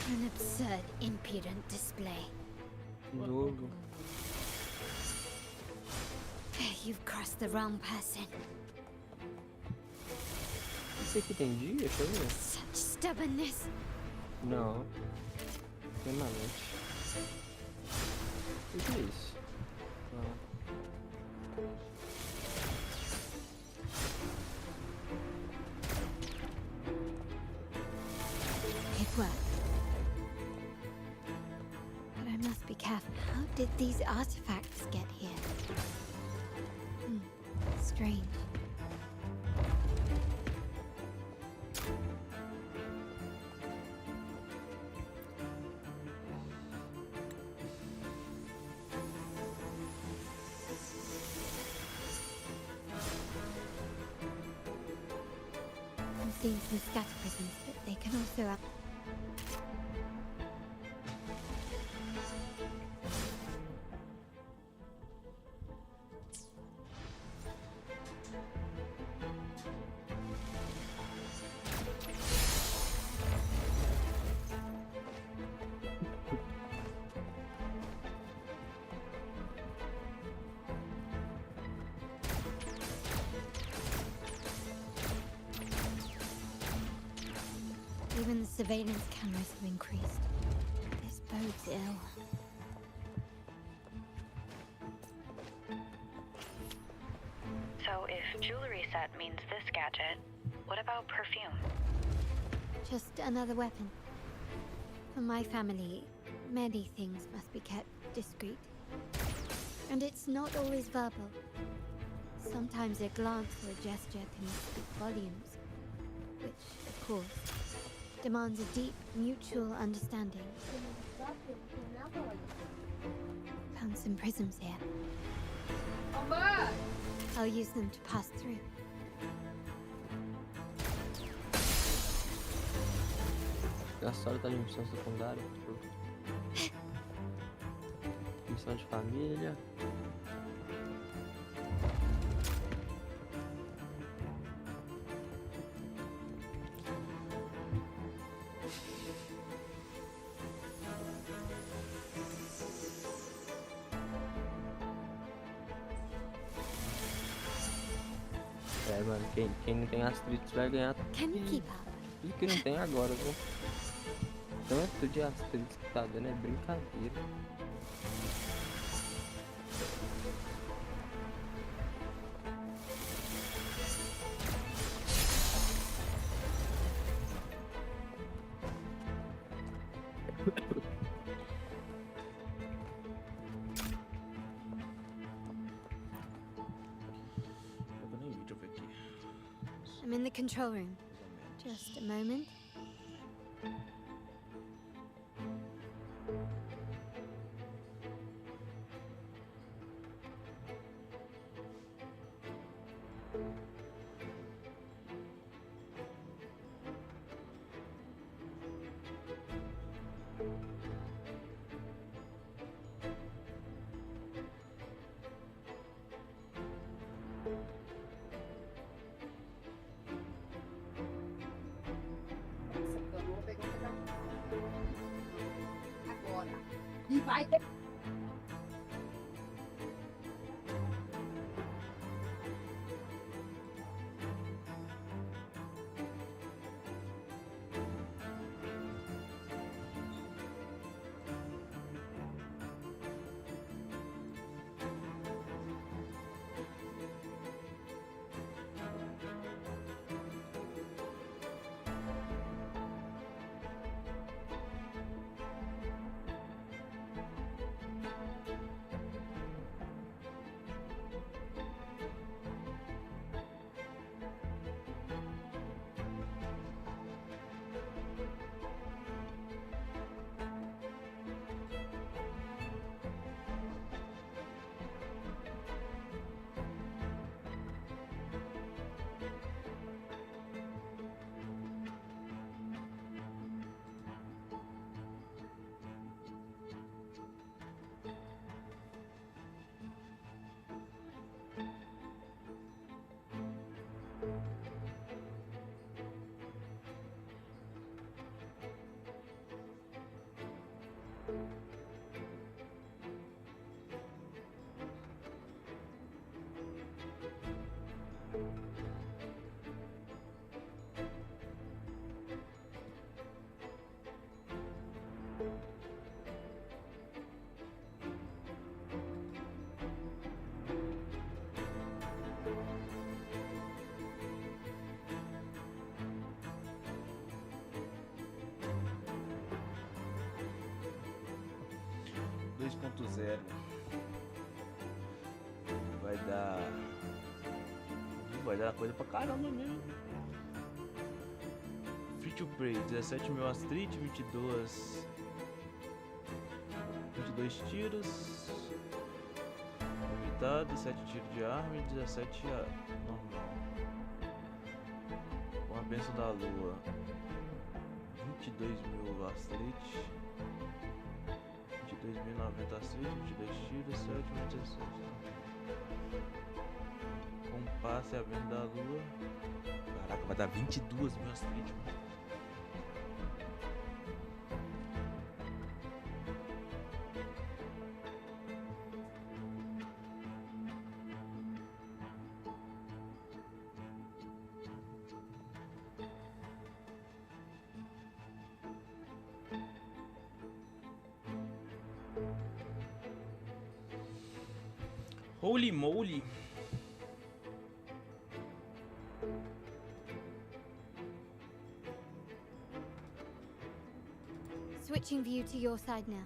An absurd, impudent display. Novo. You've crossed the wrong person. Isso aqui tem dia? Deixa eu ver. Such stubbornness. Não. Permanente. O que é isso? It worked. But I must be careful. How did these artifacts get here? Strange. I'm seeing some scatter prisms, but they can also... Even the surveillance cameras have increased. This bodes ill. So if jewelry set means this gadget, what about perfume? Just another weapon. For my family, many things must be kept discreet. And it's not always verbal. Sometimes a glance or a gesture can speak volumes, which, of course, demands a deep mutual understanding. Found some prisms here. I'll use them to pass through. A história tá de missão secundária. Missão de família. É, mano, quem não tem astritos vai ganhar Can you keep up? tudo que não tem agora, viu? Tanto de astritos que tá dando é brincadeira. Eu nem vi, deixa eu ver aqui. I'm in the control room. Just a moment. E vai ter. Vai dar coisa pra caramba mesmo. Free to play, 17 mil Astrid, 22 tiros. Limitado, 7 tiros de arma e 17 normal. Com a bênção da lua, 22 mil Astrid. 22.090 Astrid, 22 tiros, 7.016. Com passe a venda da lua. Caraca, vai dar 22 mil Astrid, mano. Holy moly! Switching view to your side now.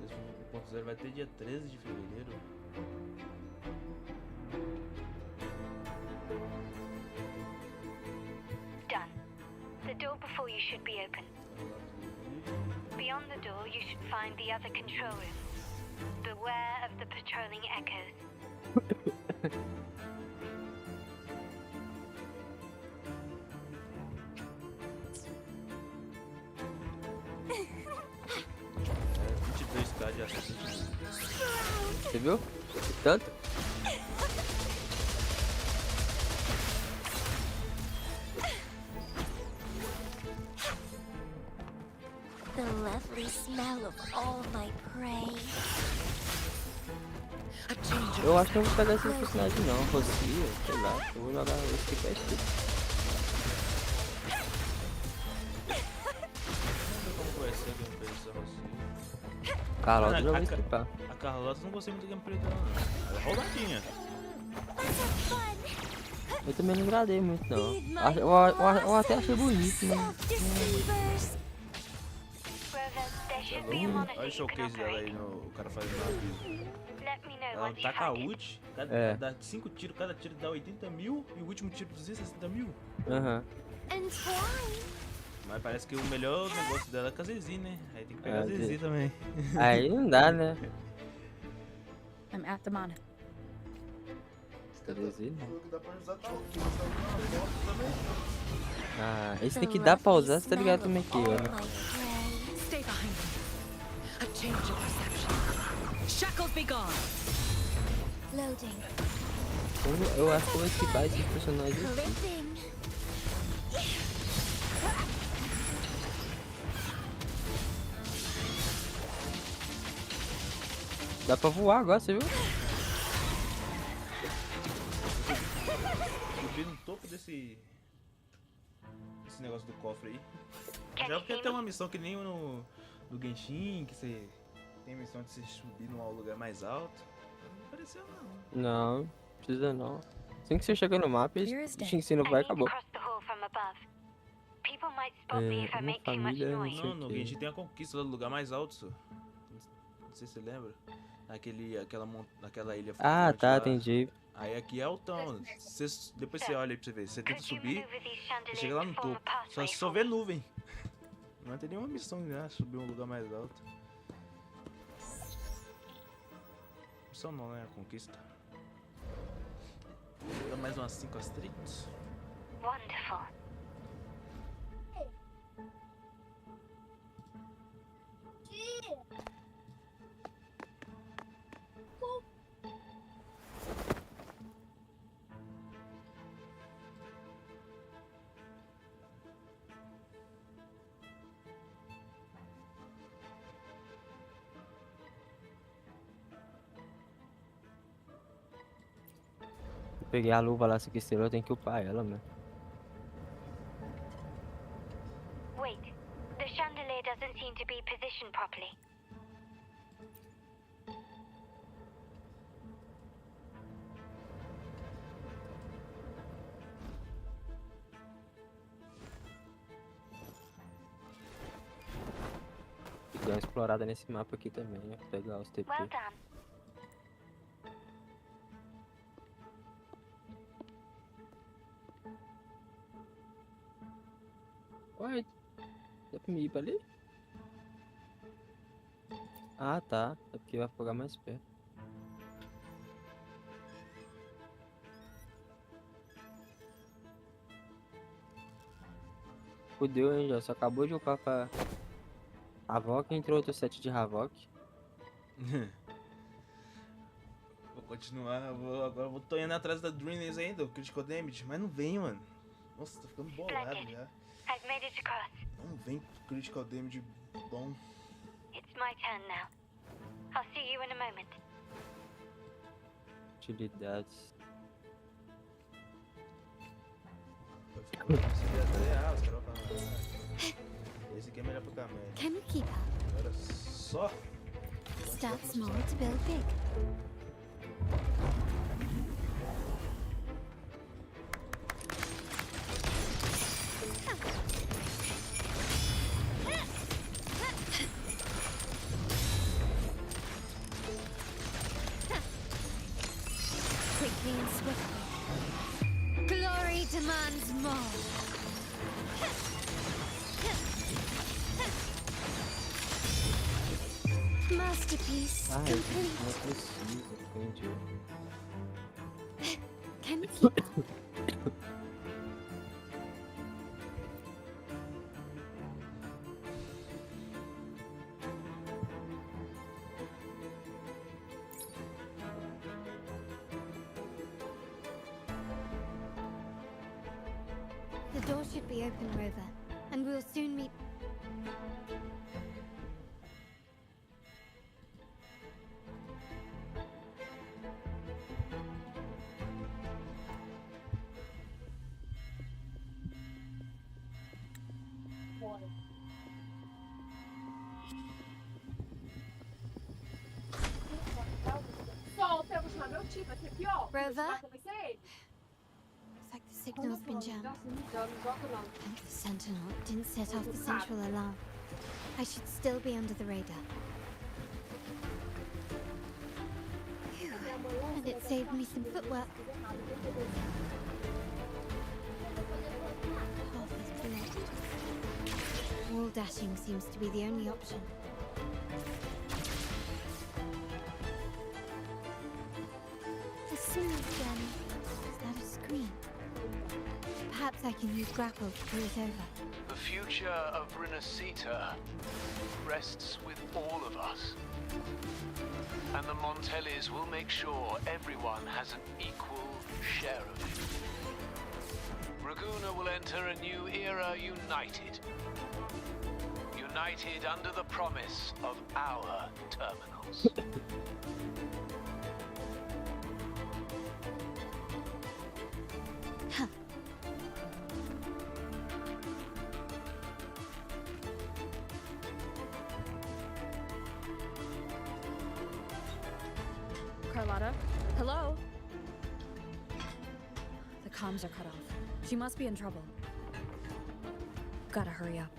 Esse 1.0 vai ter dia 13 de fevereiro. Done. The door before you should be open. Beyond the door, you should find the other control room. Beware of the patrolling echoes. Você viu? Tanto? The lovely smell of all my prey. Eu acho que eu não vou pegar esse personagem não, Rosia, sei lá, eu vou jogar esse que é esse. Carlota já vai explicar. A Carlota não gostei muito do gameplay dela não. Ela é roladinha. Eu também não agradei muito não. Eu até achei bonito, né? Cê é louco? Olha o showcase dela aí, o cara fazendo uma aviso. Ela taca a ult, dá 5 tiros, cada tiro dá 80 mil e o último tiro 260 mil. Aham. Mas parece que o melhor negócio dela é com a Zezi, né? Aí tem que pegar a Zezi também. Aí não dá, né? I'm at the mana. Zezi não. Falou que dá pra usar tal que usar uma também. Ah, esse tem que dar pra usar, você tá ligado como é que é, né? Stay behind them. A change of perception. Shackles be gone. Loading. Eu acho que eu vou esquivar esse personagem aqui. Living. Dá pra voar agora, você viu? Subir no topo desse negócio do cofre aí. Já porque tem uma missão que nem no Genshin, que você tem missão de você subir num lugar mais alto. Não apareceu não. Não, precisa não. Assim que você chega no mapa, eles te ensinam, vai e acabou. Uma família, não sei Não, o no que. Genshin tem a conquista lá do lugar mais alto, só. Não sei se você lembra. Aquela ilha Ah, flutuante tá, lá. entendi. Aí aqui é altão. Depois você olha aí pra você ver. Você tenta subir, você chega lá no topo. Só vê nuvem. Não tem nenhuma missão, né? Subir um lugar mais alto. Missão não, né? A conquista. Dá mais umas 5 astritos. Wonderful. Eu peguei a luva lá, 5 estrelas, eu tenho que upar ela, mano. Wait, the chandelier doesn't seem to be positioned properly. Vou dar uma explorada nesse mapa aqui também, né? Pegar os TP. Well done. Ué, dá pra me ir pra ali? Ah, tá. É porque vai pegar mais perto. Fudeu, hein, já. Só acabou de upar pra Havok, entrou outro set de Havok. Vou continuar, agora eu tô indo atrás da Dreamless ainda, o Critical Damage, mas não vem, mano. Nossa, tô ficando bolado já. I've made it across. Não vem Critical Damage bom. It's my turn now. I'll see you in a moment. Utilidades. Esse aqui é melhor pro caminho. Can we keep up? Agora só. Start small to build big. Quickly and swiftly. Glory demands more. Masterpiece Ah, complete. não precisa, entendi. Can we keep up? The door should be open, Rover, and we'll soon meet. Rover? Looks like the signal's been jammed. And the Sentinel didn't set off the central alarm. I should still be under the radar. Phew. And it saved me some footwork. Path is blocked. Wall dashing seems to be the only option. A smooth journey. Is that a screen? Perhaps I can use grapple to pull it over. The future of Renacita rests with all of us. And the Montellis will make sure everyone has an equal share of it. Raguna will enter a new era united. United under the promise of our terminals. Carlotta? Hello? The comms are cut off. She must be in trouble. Gotta hurry up.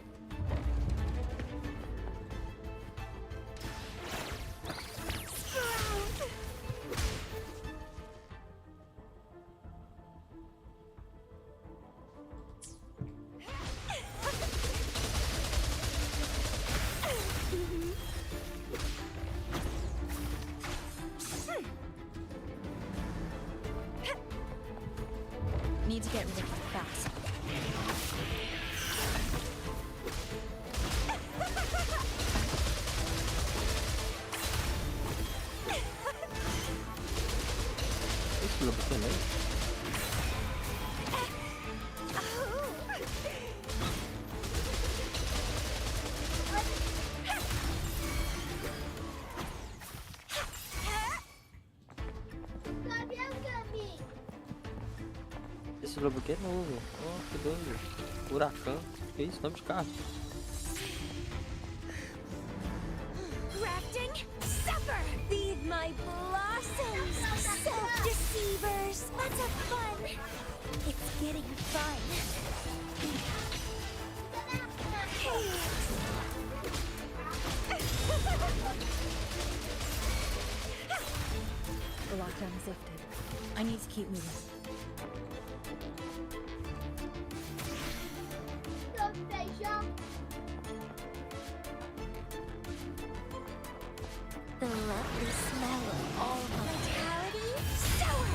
Need to get rid of it fast. Isso logo também. Esse lobo aqui é novo. Oh, que doido. Furacão. Que isso? Nome de carro. Grafting, supper! Feed my blossoms! Self-deceivers! Let's have fun! It's getting fun! The lockdown is lifted. I need to keep moving. The lovely smell of all vitality, sour!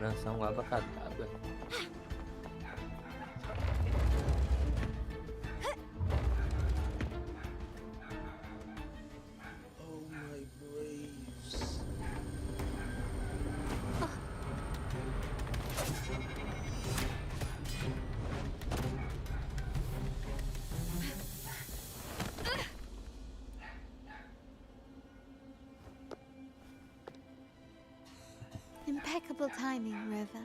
Lançar um abacadabra. Impeccable timing, Rover.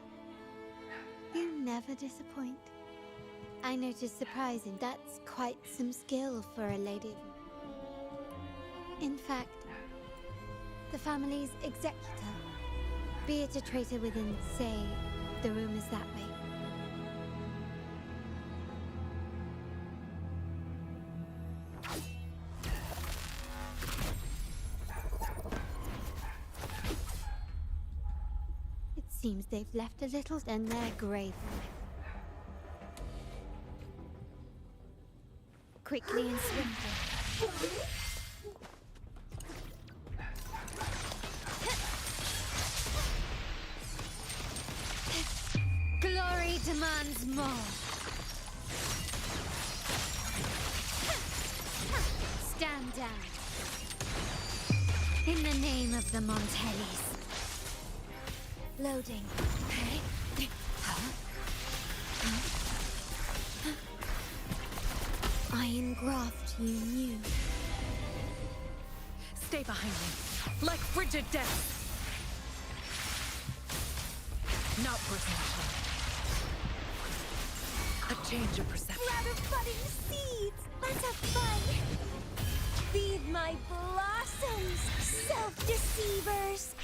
You never disappoint. I noticed surprising. That's quite some skill for a lady. In fact, the family's executor. Be it a traitor within, say, the rumors that way. Seems they've left a little in their grave. Quickly and swiftly. Glory demands more. Stand down. In the name of the Montellis. Loading. I engraft you new. Stay behind me, like frigid death. Not personal. change your perception. Rather budding seeds! Let's have fun! Feed my blossoms, self-deceivers!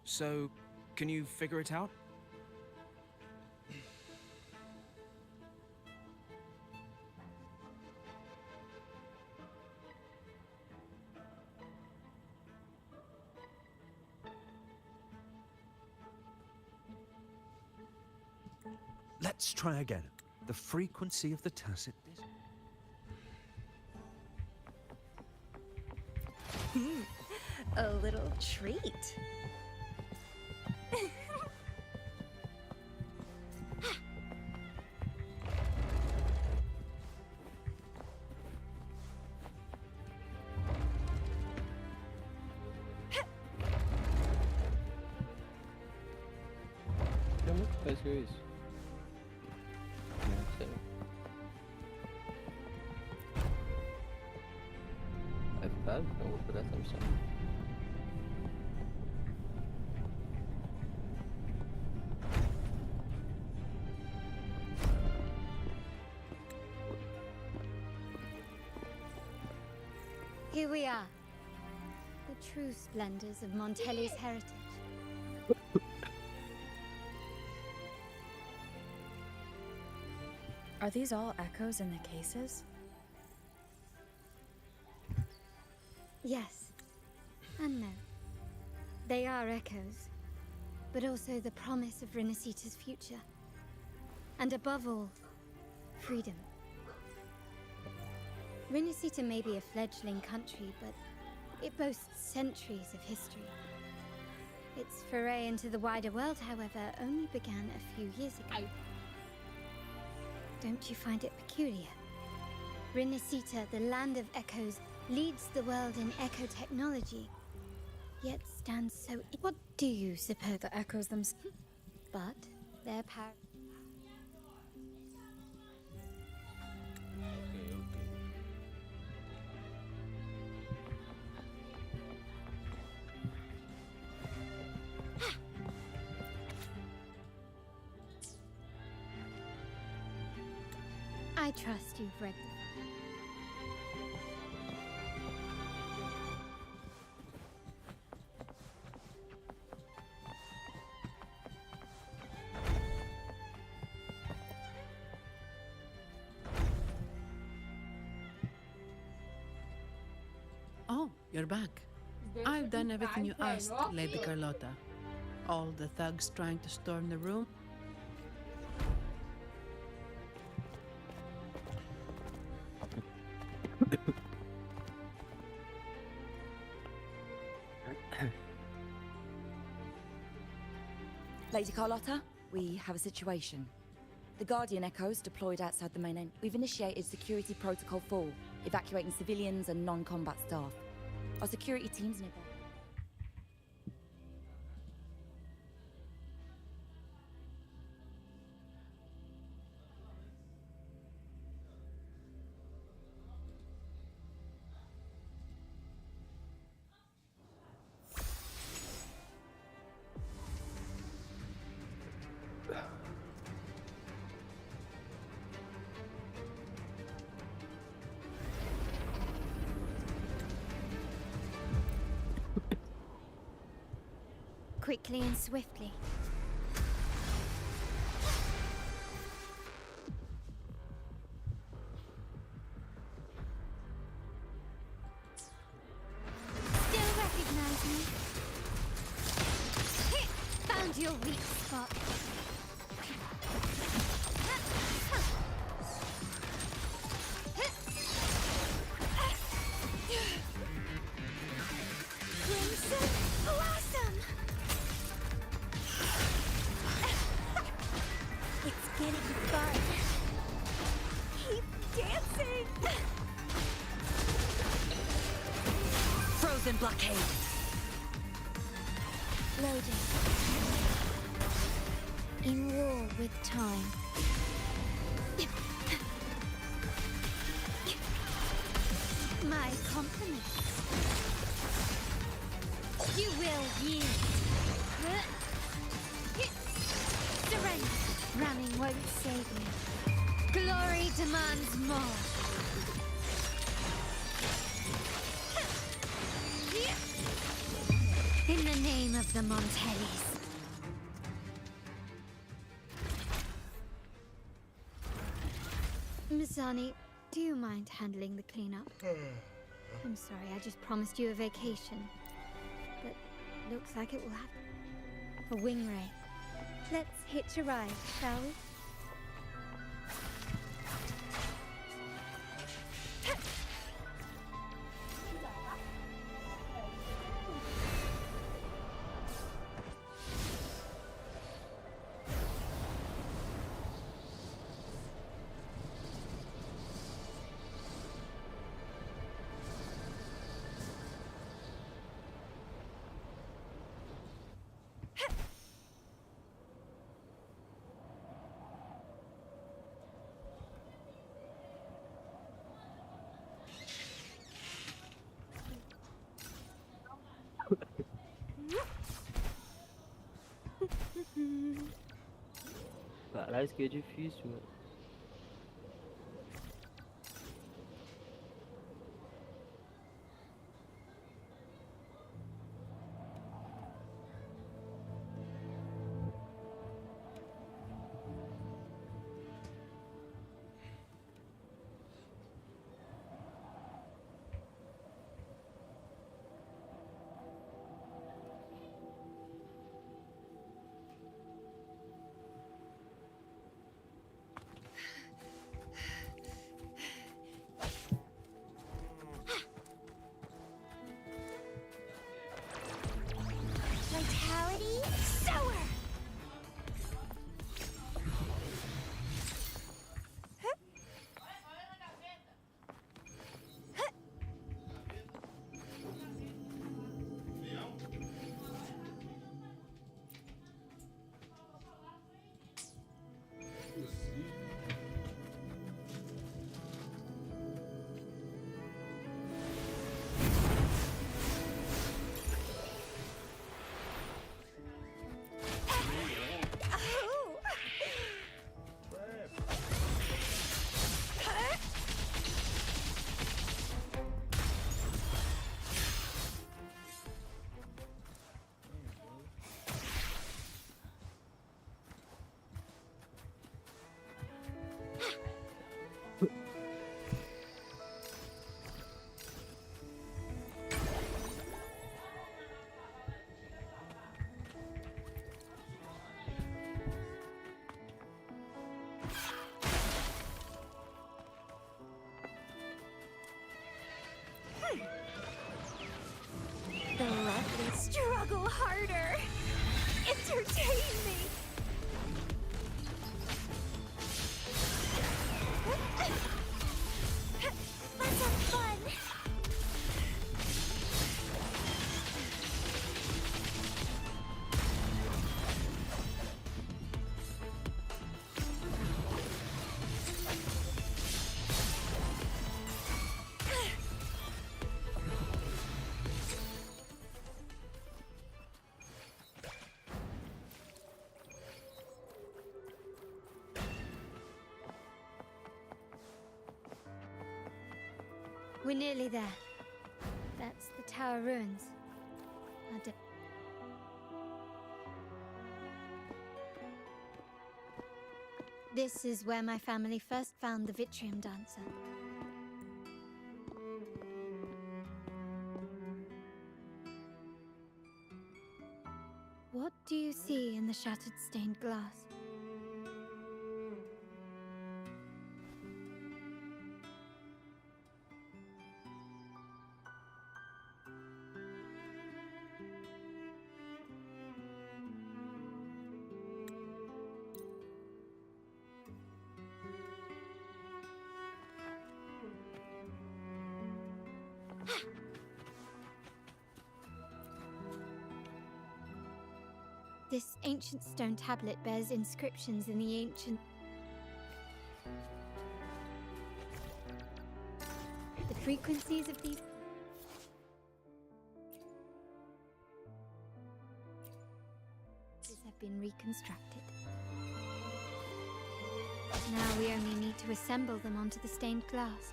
So, can you figure it out? Let's try again. The frequency of the tacit. A little treat. É muito fácil isso. Não sei. É fácil, então vou por essa missão. Here we are. The true splendors of Montelli's heritage. Are these all echoes in the cases? Yes. And no. They are echoes, but also the promise of Renacita's future. And above all, freedom. Renacita may be a fledgling country, but it boasts centuries of history. Its foray into the wider world, however, only began a few years ago. Don't you find it peculiar? Renacita, the land of echoes, leads the world in echo technology, yet stands so... What do you suppose the echoes themselves? But their power... I trust you've read them. Oh, you're back. I've done everything you asked, Lady Carlotta. All the thugs trying to storm the room. Lady Carlotta, we have a situation. The Guardian Echoes deployed outside the main end. We've initiated Security Protocol 4, evacuating civilians and non-combat staff. Our security teams nearby. Quickly and swiftly. Still recognize me? Found your weak spot. Crimson Blossom! It's getting fun. Keep dancing! Frozen blockade. Loading. In war with time. compliments. You will yield. Surrender. Running won't save me. Glory demands more. In the name of the Montellis. Misani, do you mind handling the cleanup? I'm sorry, I just promised you a vacation. But looks like it will happen. A wing ray. Let's hitch a ride, shall we? Caralho, isso aqui é difícil, mano. Vitality sour. The lovely struggle harder. Entertain me. Let's have fun. We're nearly there. That's the tower ruins. This is where my family first found the Vitrium Dancer. What do you see in the shattered stained glass? This ancient stone tablet bears inscriptions in the ancient... The frequencies of these... reconstructed. Now we only need to assemble them onto the stained glass.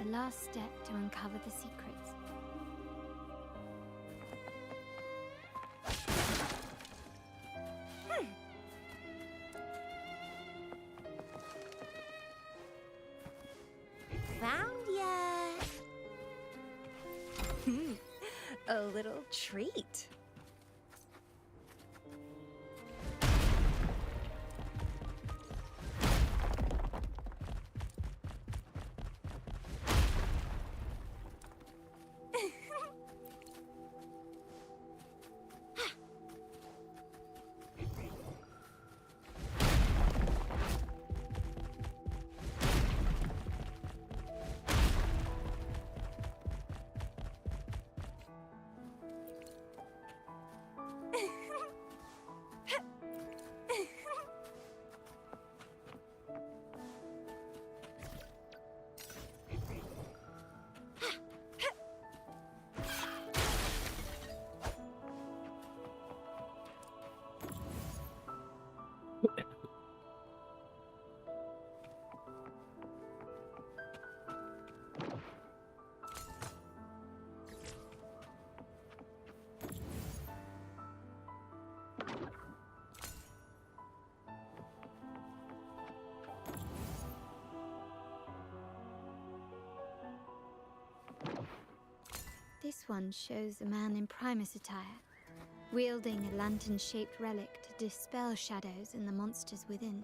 The last step to uncover the secrets. Found ya! A little treat. This one shows a man in Primus attire, wielding a lantern-shaped relic to dispel shadows and the monsters within.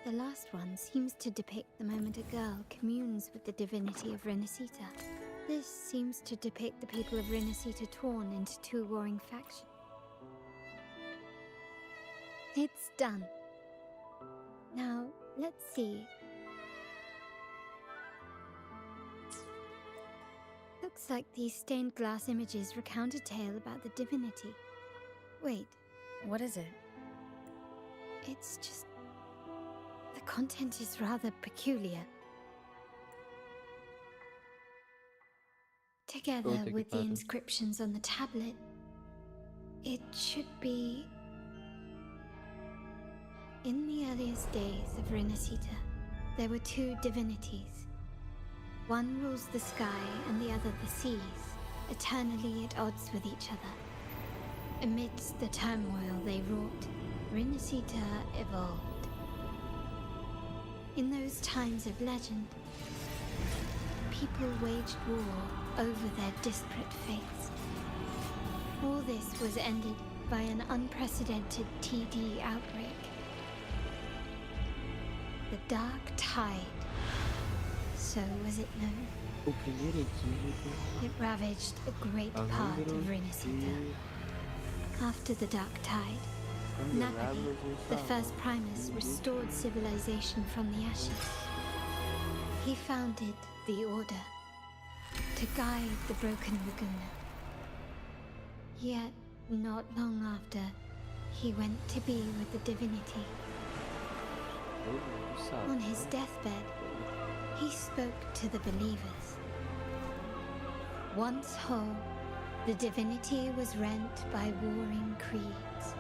The last one seems to depict the moment a girl communes with the divinity of Renacita. This seems to depict the people of Renacita torn into two warring factions. It's done. Now, let's see. Looks like these stained glass images recount a tale about the divinity. Wait, What is it? it's just... the content is rather peculiar. Together Puta que with the pariu. inscriptions on the tablet, it should be... In the earliest days of Renacita, there were two divinities. One rules the sky and the other the seas, eternally at odds with each other. Amidst the turmoil they wrought, Renacita evolved. In those times of legend, people waged war over their disparate fates. All this was ended by an unprecedented TD outbreak. The Dark Tide, so was it known. O primeiro equívoco. It ravaged a great part of Renacita. After the Dark Tide, Nagari, the first Primus, restored civilization from the ashes. He founded the Order to guide the broken Laguna. Yet, not long after, he went to be with the divinity. On his deathbed, he spoke to the believers. Once whole, the divinity was rent by warring creeds.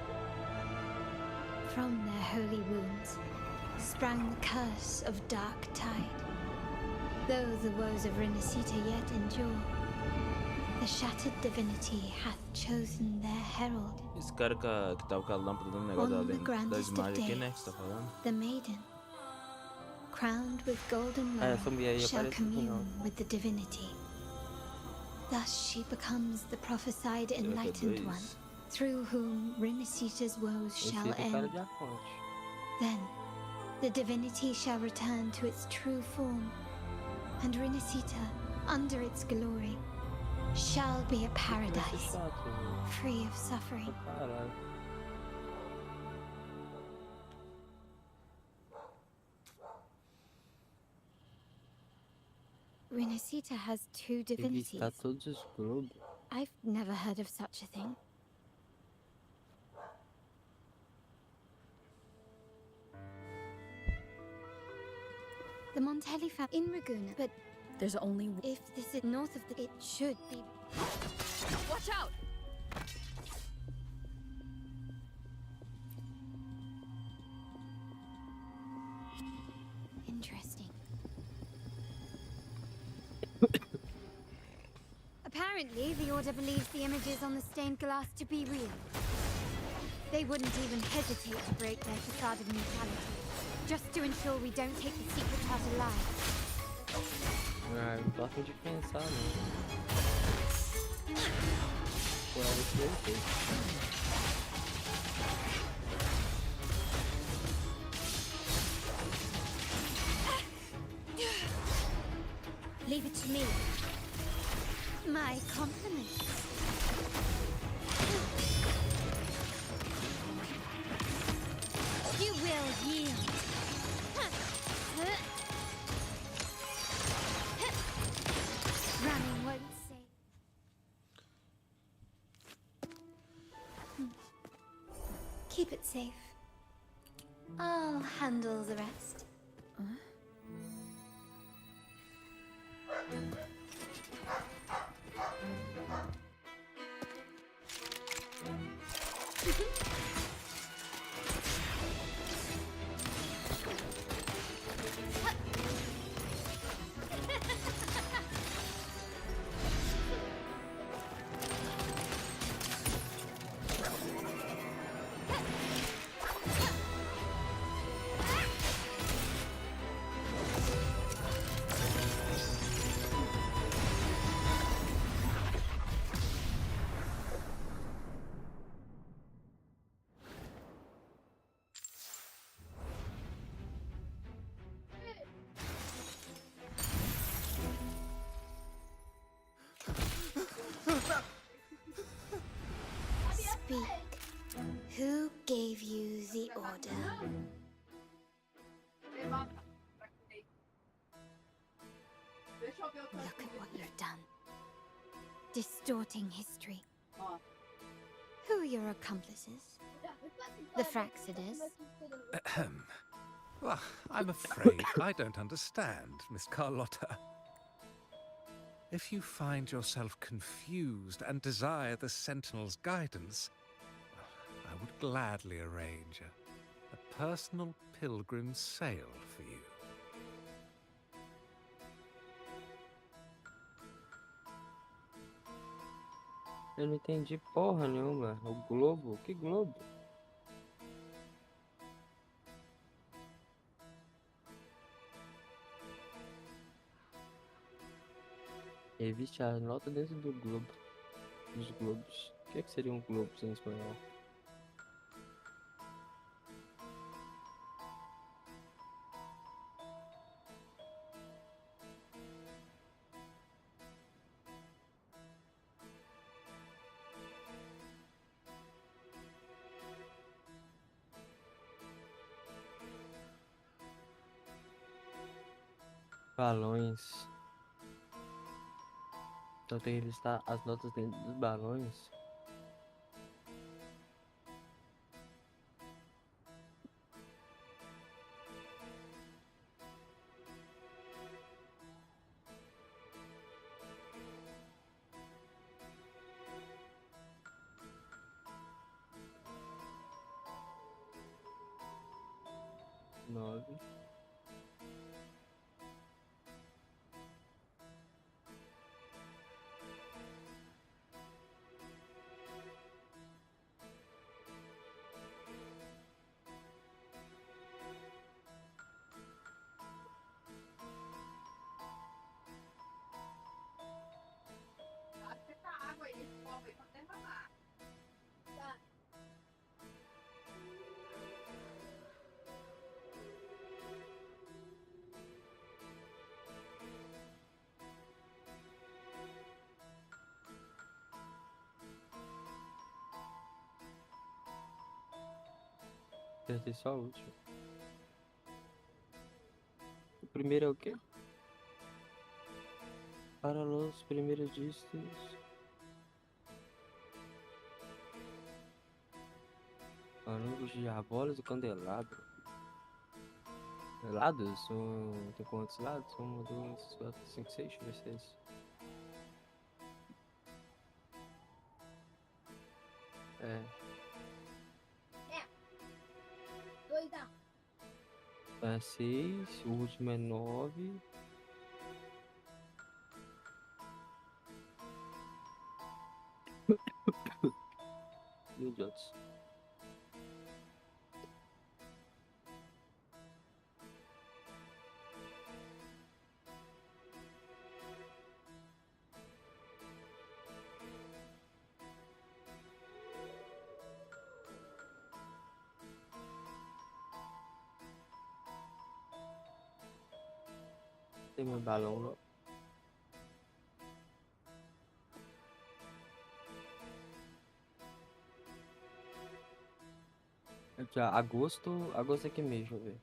From their holy wounds sprang the curse of Dark Tide. Though the woes of Renacita yet endure, the shattered divinity hath chosen their herald. Esse cara que tava com a lâmpada do negócio On the das grandest of imagens aqui, né? days, Que você tá falando? the maiden, crowned with golden Ah, essa mulher laurel, aí shall aparece no final. commune with the divinity. Thus she becomes the prophesied enlightened one, through whom Renacita's woes Esse shall aí tem cara end. de Afonte. Then, the divinity shall return to its true form, and Renacita, under its glory, shall be a paradise, free of suffering. Caralho. Renacita has two divinities. Revistar todos os globos. I've never heard of such a thing. The Montelli family in Raguna, but there's only if this is north of the, it should be. Watch out! Interesting. Apparently, the Order believes the images on the stained glass to be real. They wouldn't even hesitate to break their facade of neutrality, just to ensure we don't take the secret out alive. Ah, eu não tô a fim de pensar, não. Por algo que eu sei. Leave it to me. My compliments. You will yield. Running won't save. Keep it safe. I'll handle the rest. Speak. Who gave you the order? Look at what you've done. Distorting history. Who are your accomplices? The Fraxidus? Ahem. Well, I'm afraid I don't understand, Miss Carlotta. If you find yourself confused and desire the Sentinel's guidance, I would gladly arrange a personal pilgrim's sail for you. Eu não entendi porra nenhuma. O globo? Que globo? Existe a nota dentro do globo. Dos globos. O que é que seriam globos em espanhol? Balões. Então tem que listar as notas dentro dos balões. Nove. Acertei só o último. O primeiro é o quê? Para os primeiros dígitos. Anúncios de diabolos e candelabro. Lados? Tem quantos lados? 1, 2, 4, 5, 6. Deixa eu ver se é isso. É. É 6. O último é 9. Meu Deus. Tem meu balão não. Aqui, ó, agosto é que mês, deixa eu ver.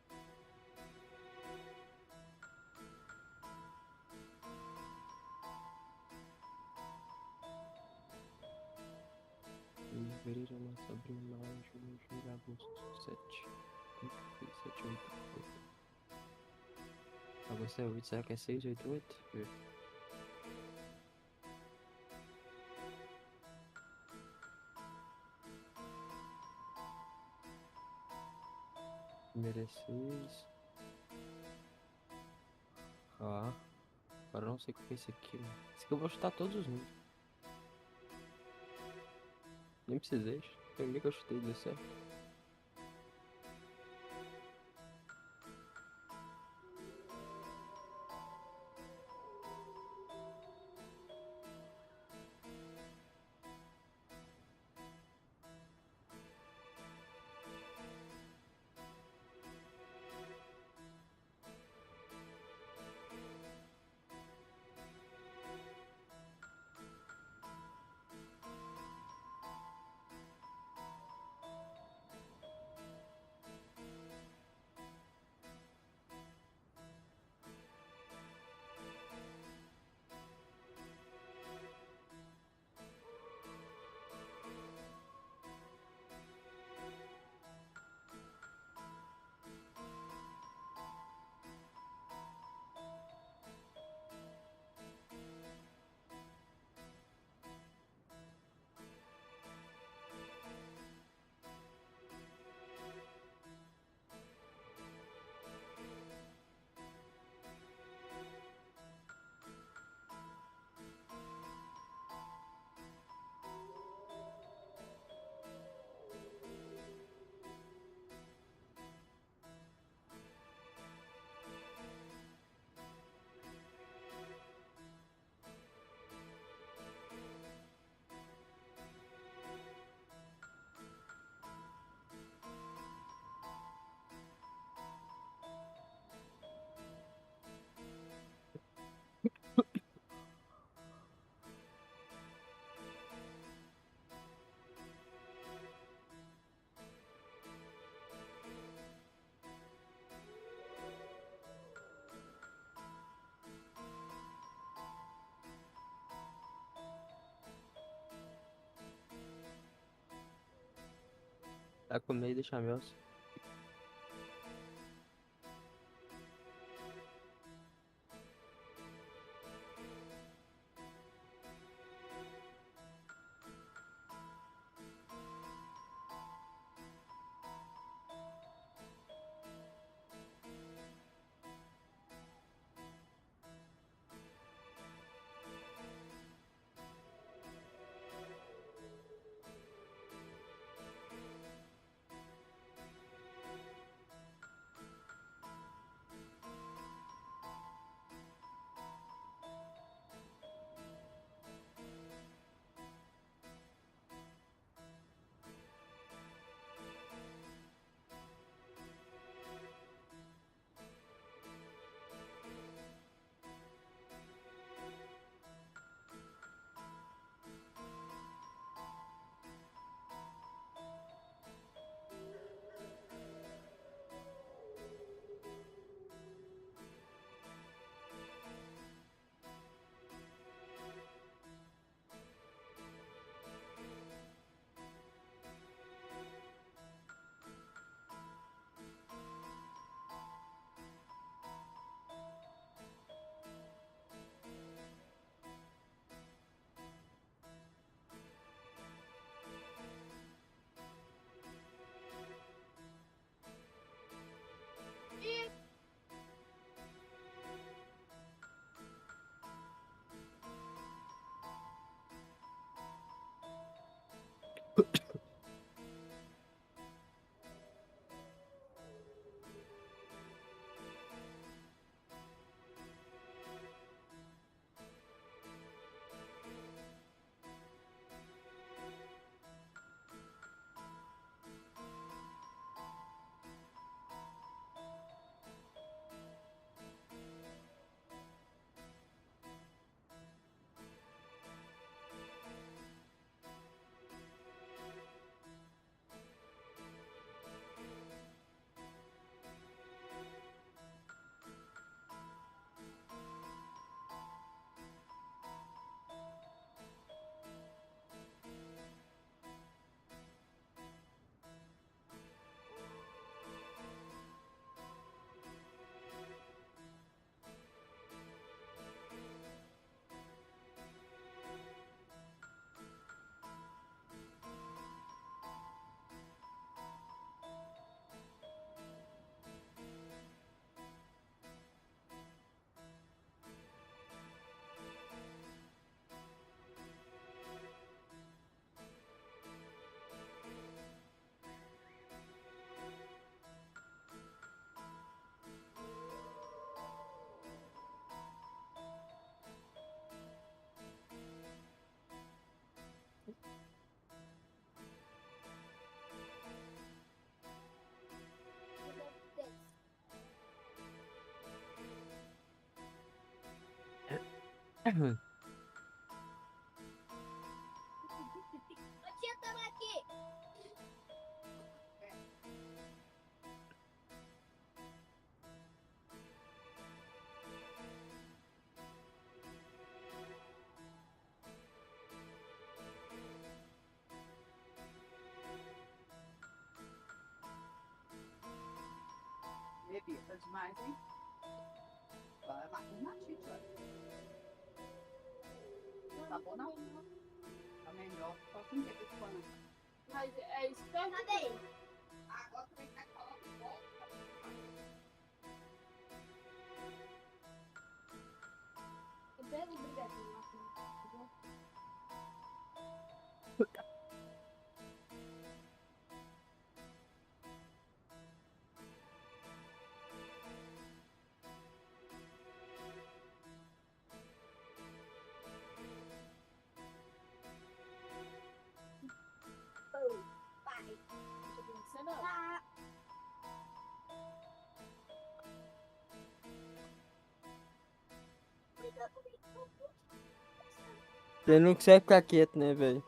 Fevereiro, março, abril, maio, junho, julho, agosto, 7. 7, 8, 8. Agosto é 8, será que é 6, 8, 8? Deixa eu ver. Primeiro é 6. Ó. Agora eu não sei o que é esse aqui, mano. Esse aqui eu vou chutar todos os números. Nem precisei. Foi meio que eu chutei, deu certo. Tá com medo de chamels. Bebida demais, hein? Vai matar uma títula. Tá bom, não? Tá melhor. Só que não tem que falar. Mas é isso que eu mandei. Agora também tá falando bom. Belo brigadinho, Ele não consegue ficar quieto, né, velho?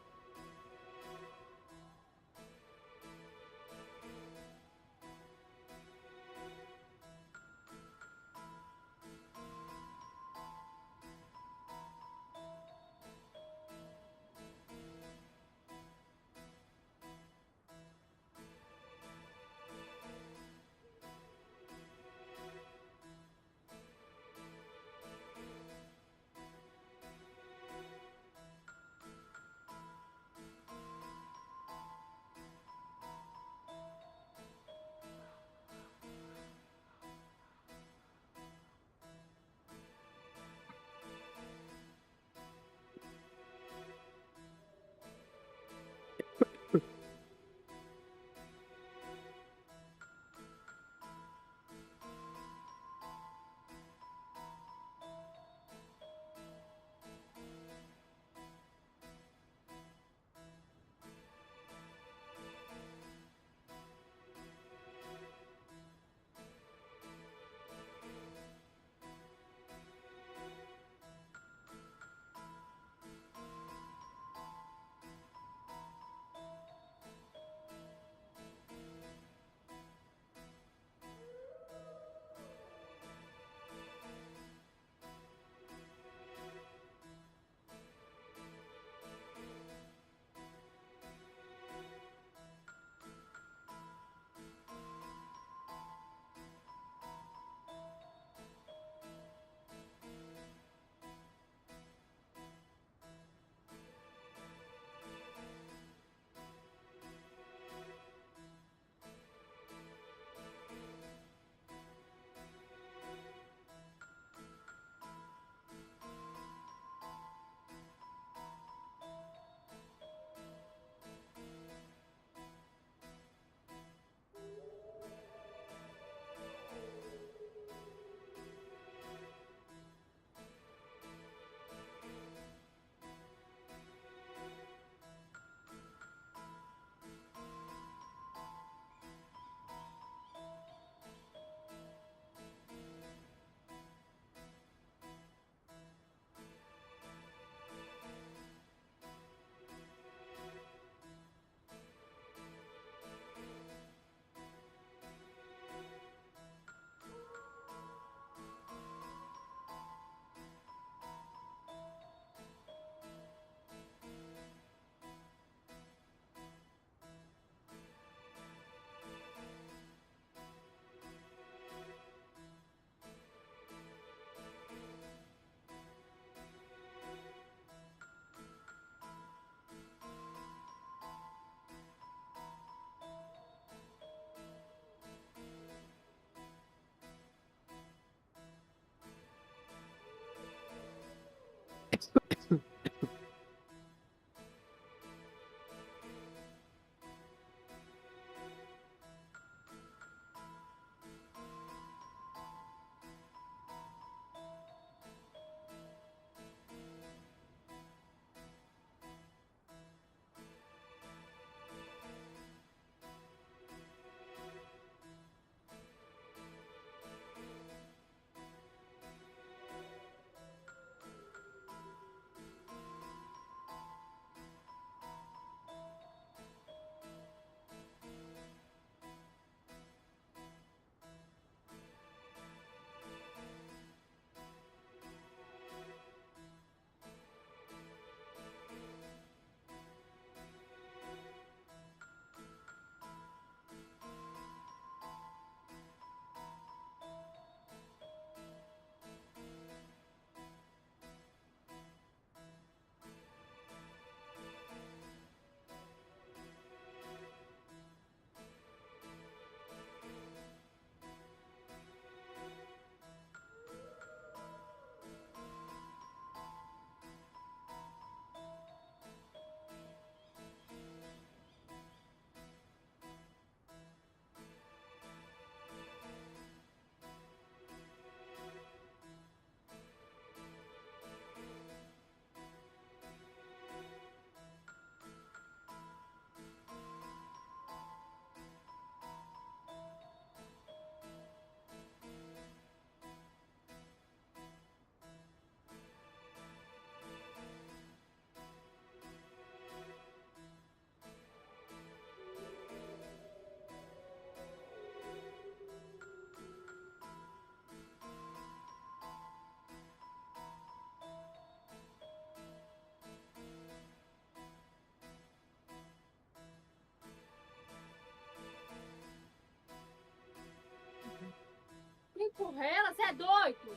Rafa, você é doido?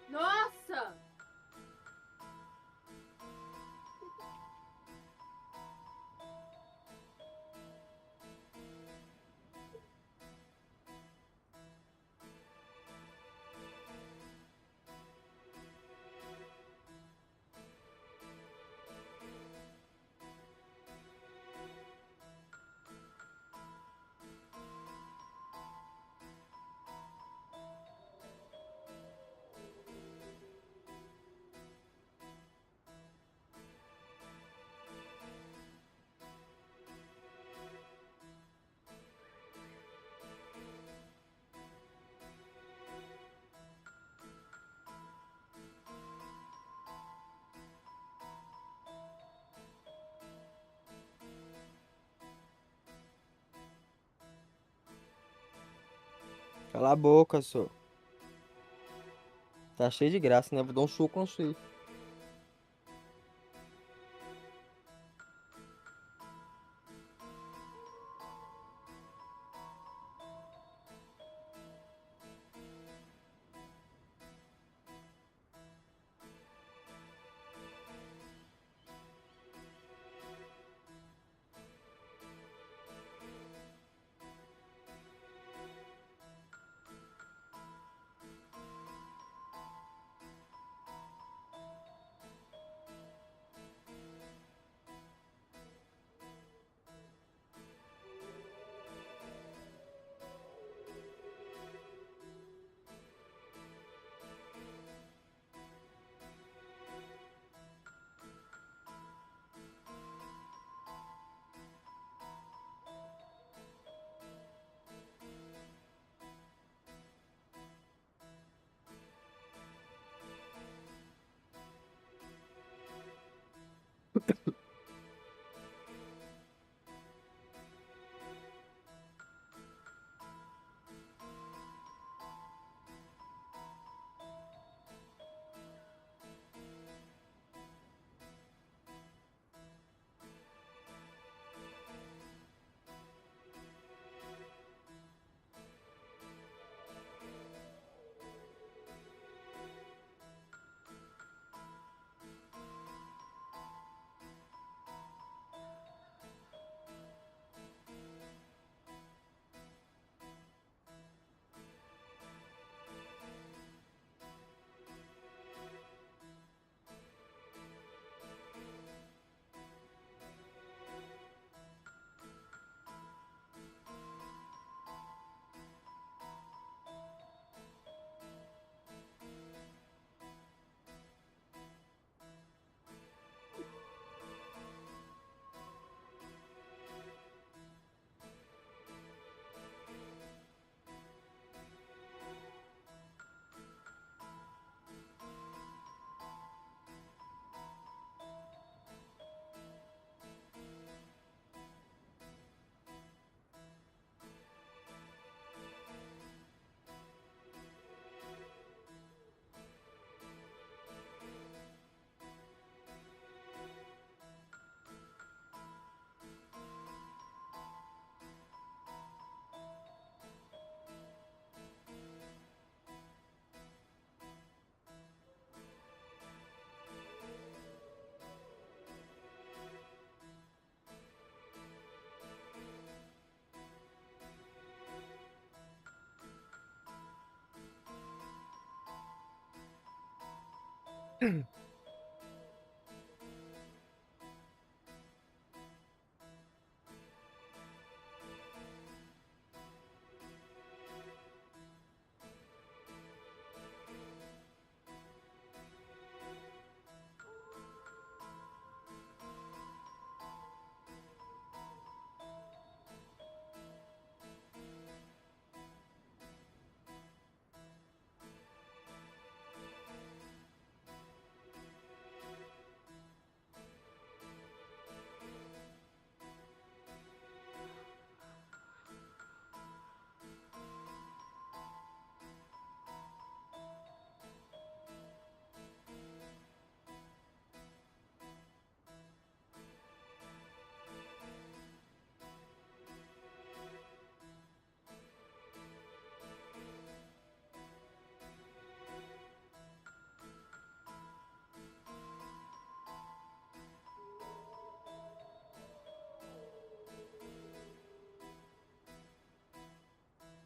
Nossa! Cala a boca, só. Tá cheio de graça, né? Vou dar um soco no sei.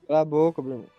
Cala a boca, Bruno.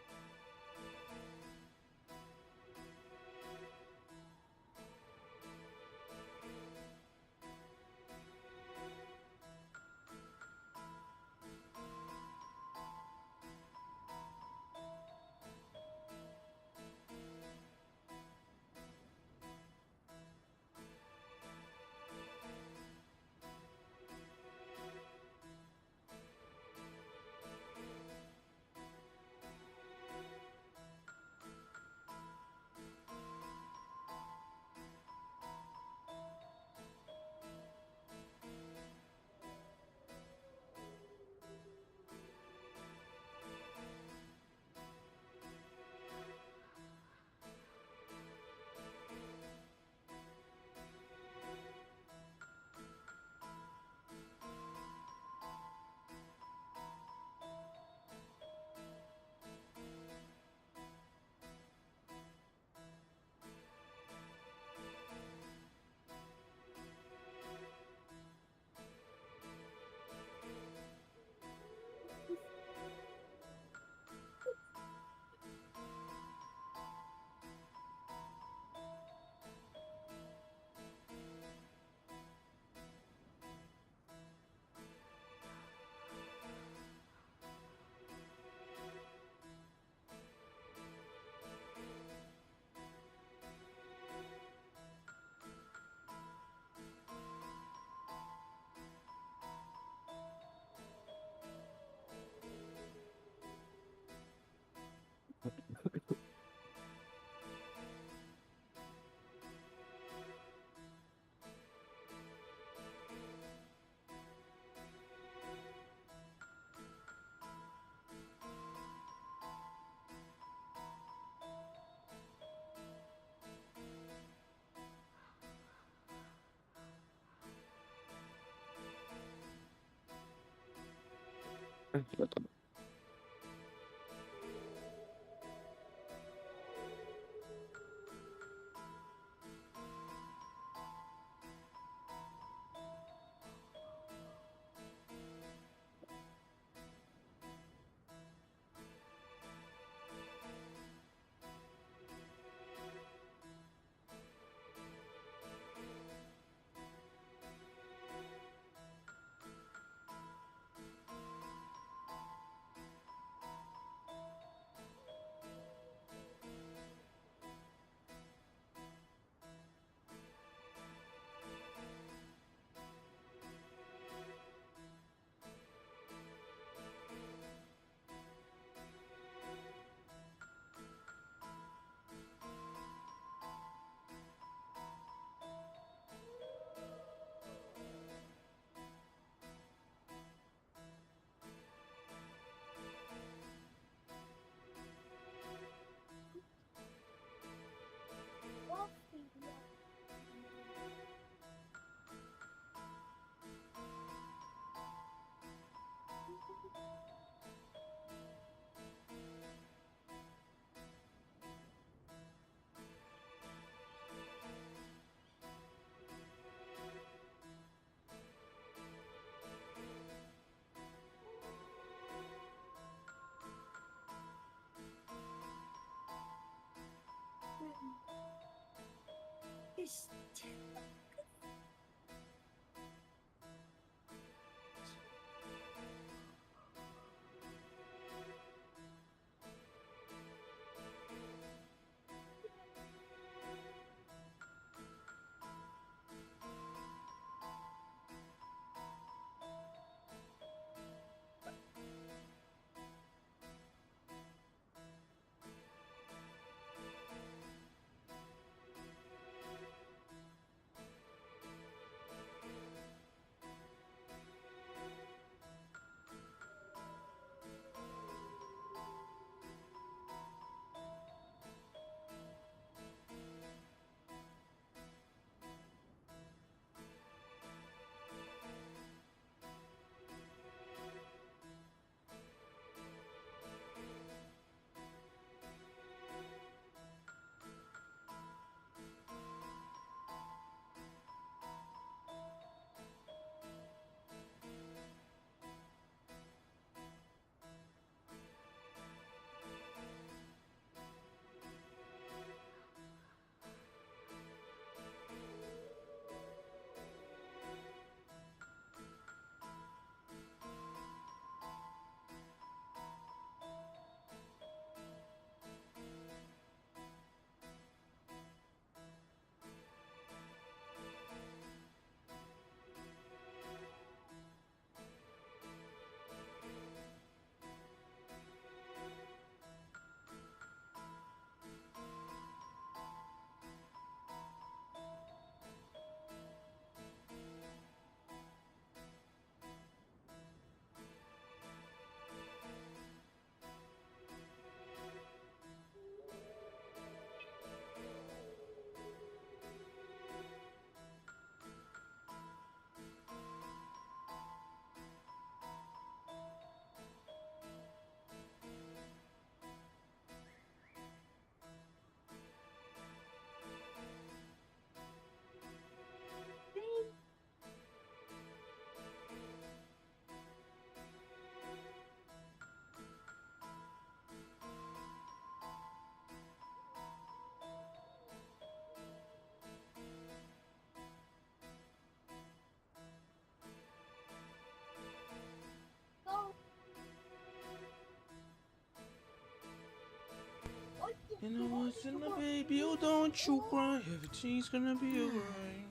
You know what's in the baby? Oh, don't you cry. Everything's gonna be alright.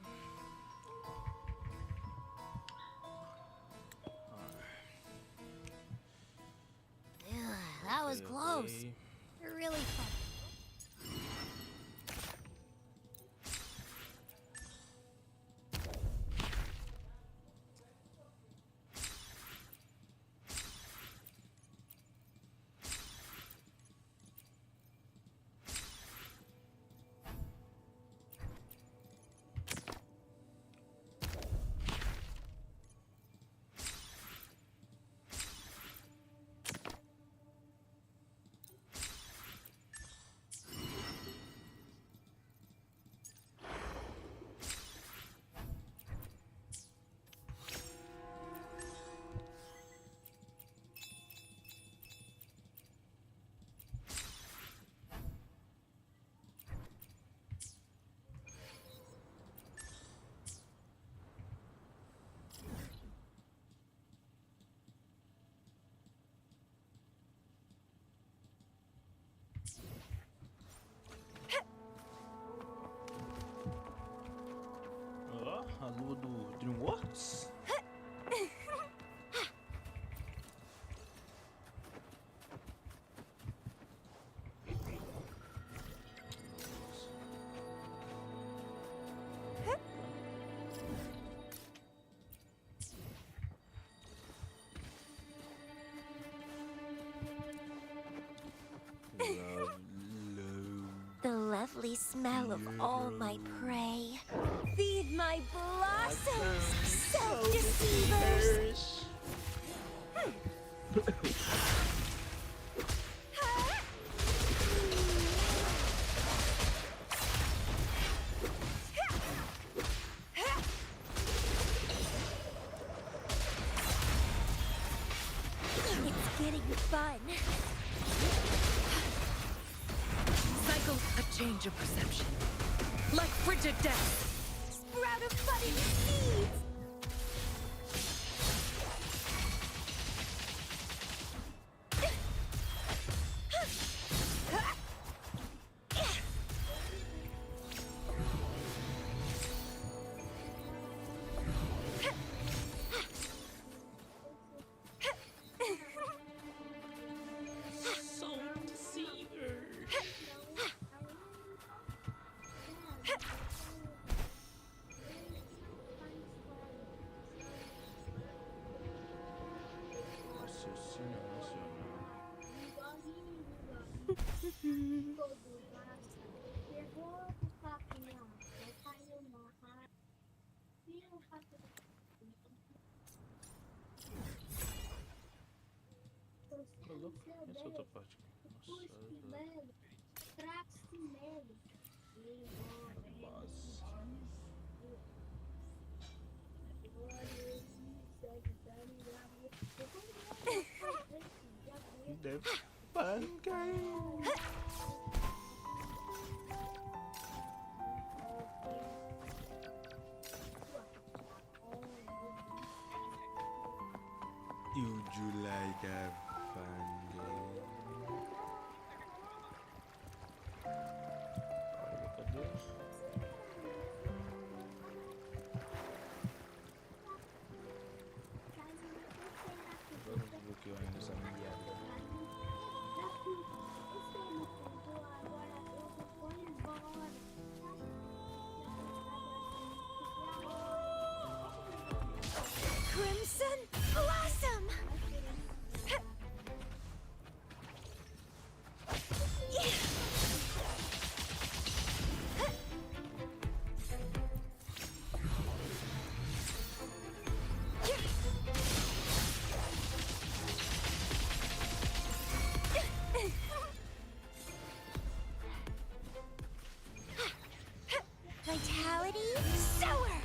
That was close. You're really fun. Ó, a lua do DreamWorks. The lovely smell of all my prey. Feed my blossoms, self-deceivers! It's getting fun. Cycles a change of perception. Like frigid death. Sprout of budding seeds! Essa outra parte aqui. Nossa. Deve pancar. Would you like a Crimson Blossom! Vitality Sower!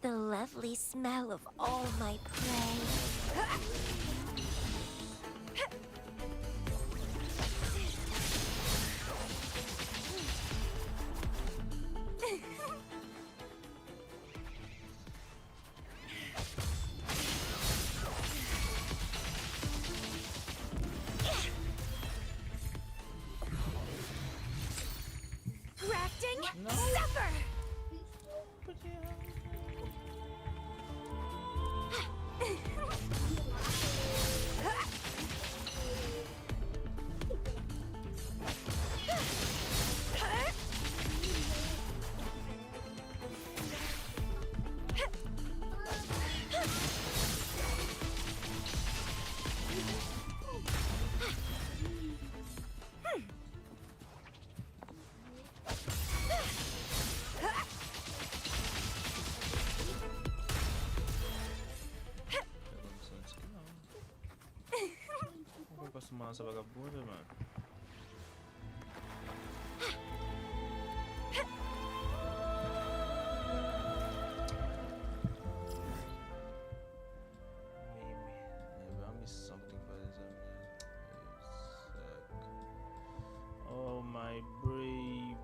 The lovely smell of all my prey. nossa vagabunda, mano. É uma missão que tem que fazer essa merda. Oh my braves.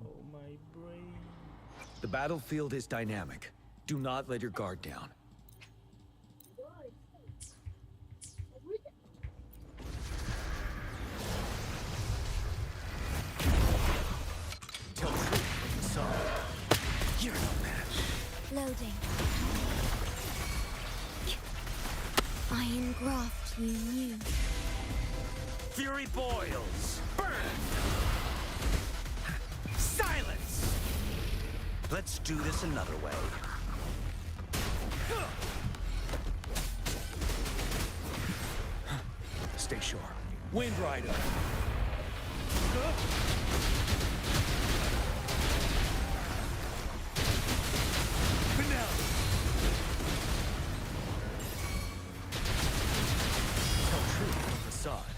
Oh my brain. The battlefield is dynamic. Do not let your guard down. Tell truth, son. You're no match. Loading. I engraft you new. Fury boils. Burn! Silence! Let's do this another way. Stay sure. Wind Rider. Penelope. Tell truth with facade.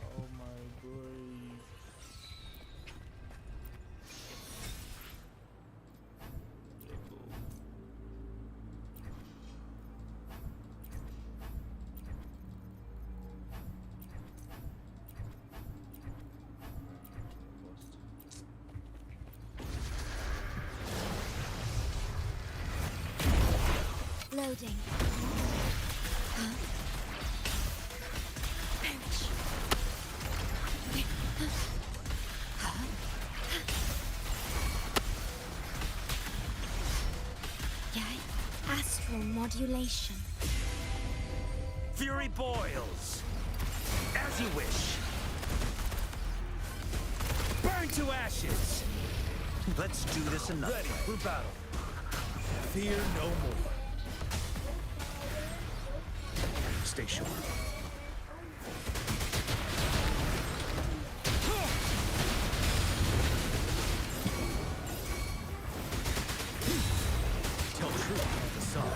Oh my brain. Loading. Huh? Bench. Huh? Yay. Astral modulation. Fury boils. As you wish. Burn to ashes. Let's do this another way. For battle. Fear no more. Stay sure. Tell truth with the sun.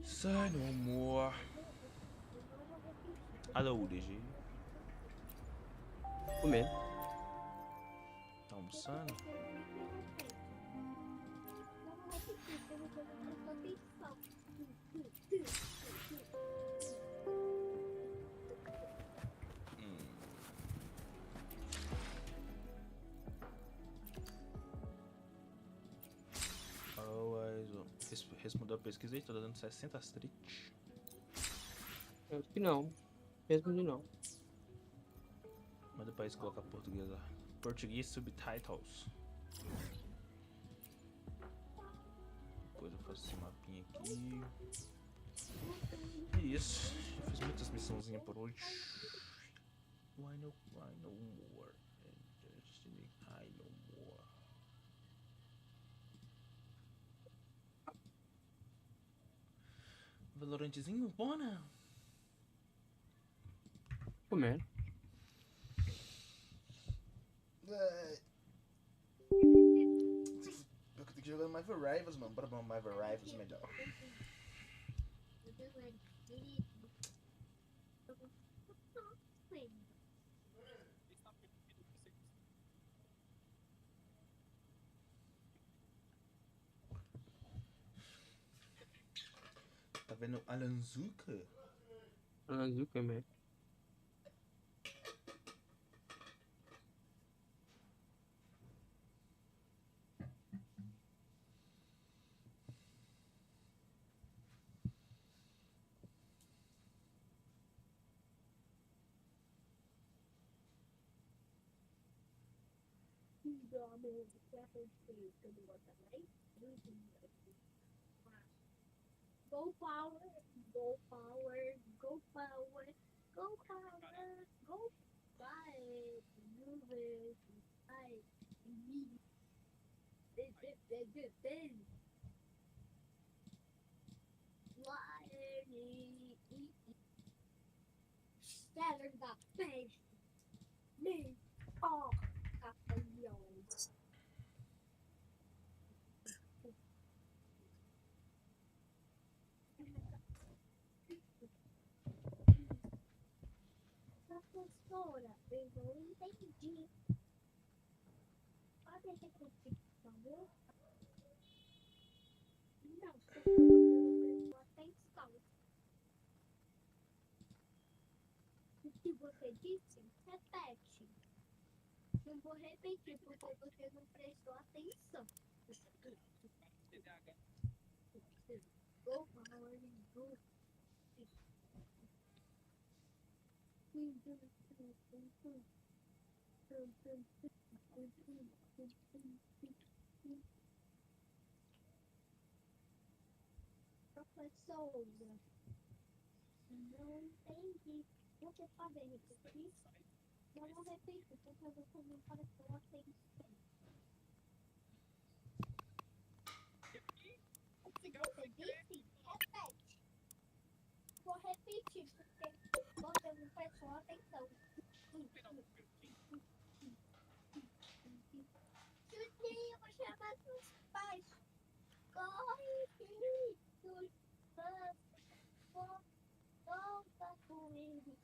Sai no more. Alô, DG. Comendo. Tá almoçando? Respondeu a pesquisa e tô dando 60 street. Eu acho que não. Respondi não. Manda o país colocar português lá. Português subtitles. Depois eu faço esse mapinha aqui. E isso. Eu fiz muitas missãozinhas por hoje. Why no more? Destiny, I no more. Valorantezinho, bona? Comendo. Eu tenho que jogando Marvel Rivals, mano. Bora pra Marvel Rivals melhor. Tá vendo Alan Zuka? Alan Zuka, man. Go power, go power, go power, go power, go fight, move it, fight, me, this, scatter the face, me, oh, capelhões. Professora, eu não entendi. Pode repetir, por favor? Não, prestou atenção. O que você disse, repete. Não vou repetir porque você não prestou atenção. Go power, go. Professora, não entendi. Você pode repetir? Eu não repito porque você não prestou atenção. O que você disse? Repete. Vou repetir porque você não prestou atenção. Juninho, vou chamar seus pais. Corre, filho. Volta com eles.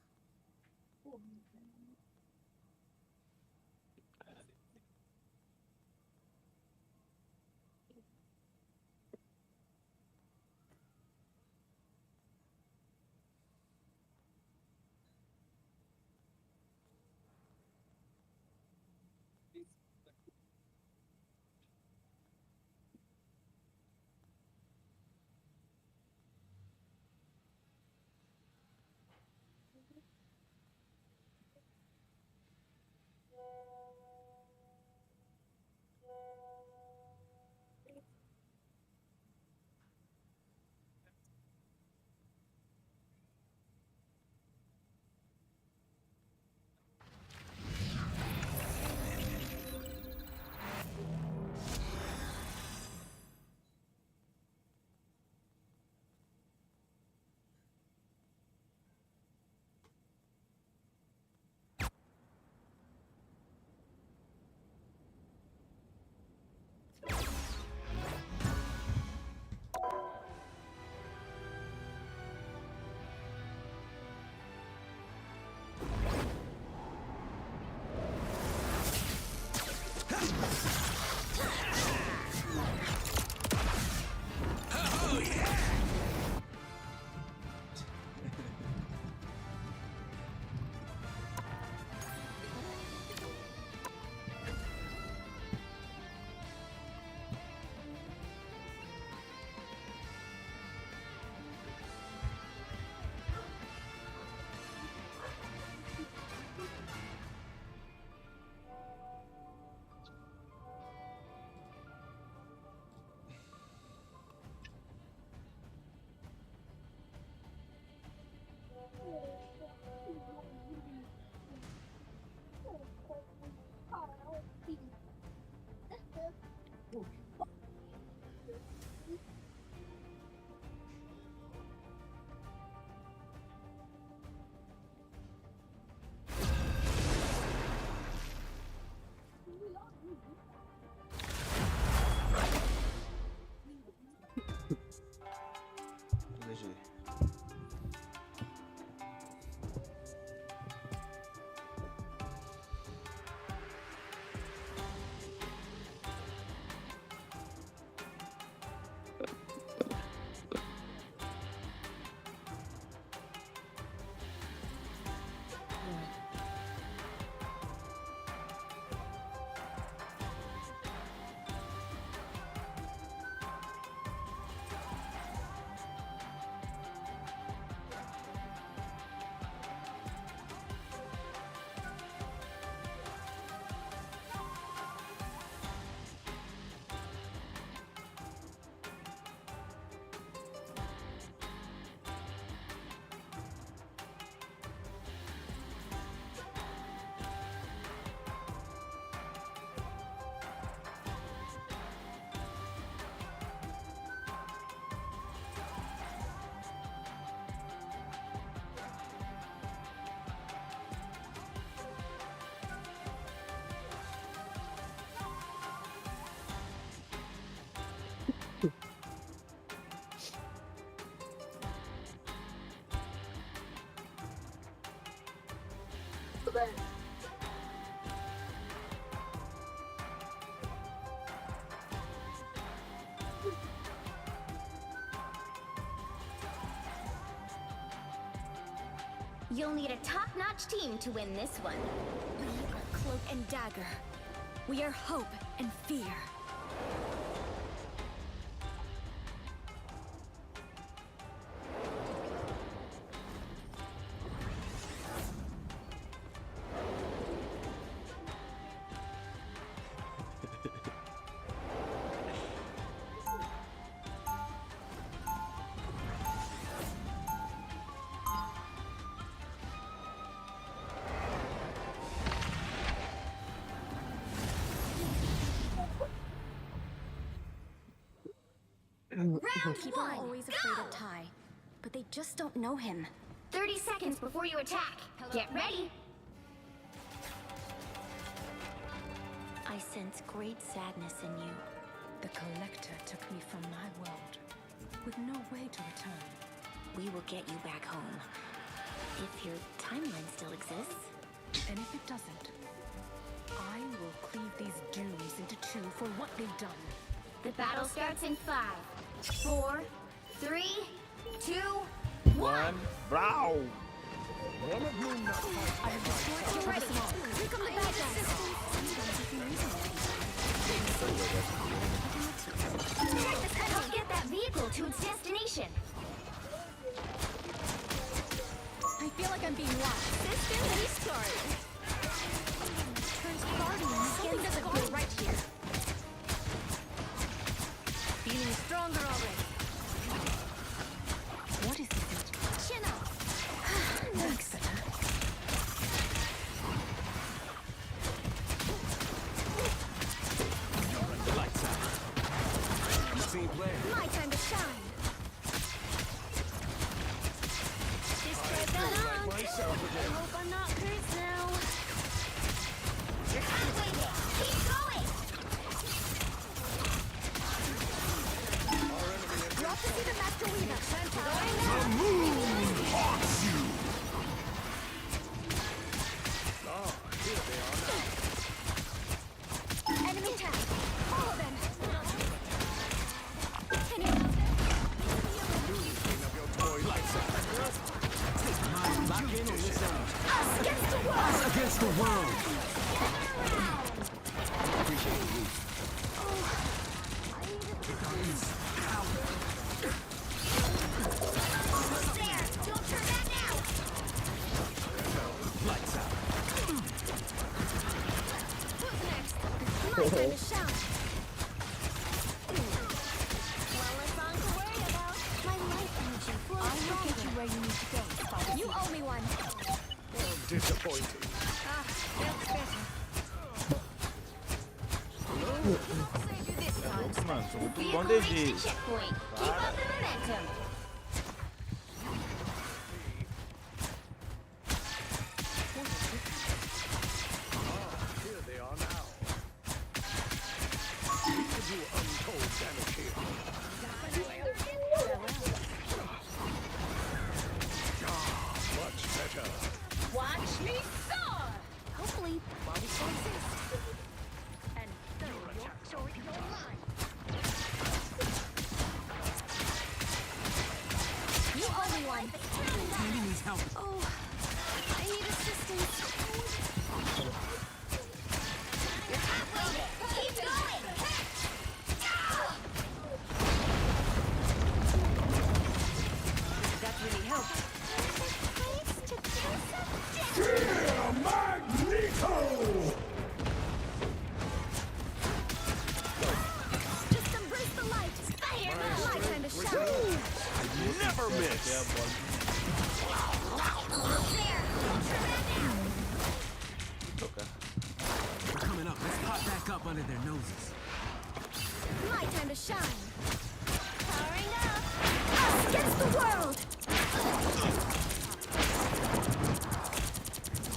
You'll need a top-notch team to win this one. We are Cloak and Dagger. We are hope and fear. People are always afraid of Ty, but they just don't know him. 30 seconds before you attack. Get ready. I sense great sadness in you. The Collector took me from my world, with no way to return. We will get you back home. If your timeline still exists. And if it doesn't, I will cleave these dunes into two for what they've done. The battle starts in 5, 4, 3, 2, 1. Brow! I have destroyed your ready. Here come the bad guys. Help get that vehicle to its destination. I feel like I'm being watched. System restart. Turns party. Something doesn't feel right here. Feeling stronger already. What is it? Chin up. Thanks, better. Lights out. Team player. My time to shine. Destroy that on. I hope I'm not cursed now. You're halfway there. Keep going. Love to see the Master Weaver. The moon haunts you. Here they are now. Enemy tag. Follow them. Can you Clean up your toy lights out. Lock in on this end. us against the world? Us against the world. Appreciate the boost. There. Don't turn back now. Lights out. Who's next? My time to shine. Well, less song to worry about. My life energy flows I will stronger. get you where you need to go, Spider. You owe me one. Disappointing. That's better. I'll save you this time. Mano, sou muito bom Vehicle de reached the checkpoint. Keep up the momentum. Here they are now. We can do untold damage here. Much better. Watch me soar! Hopefully, while we still exist. And so your story is online. You owe me one. Tandy needs help. Oh, I need assistance. You're halfway there. Keep going. That really helped. Just embrace the light. Fireball. My time to shine. Never miss. There. Don't turn back now. We're coming up. Let's pop back up under their noses. My time to shine. Powering up. Us against the world.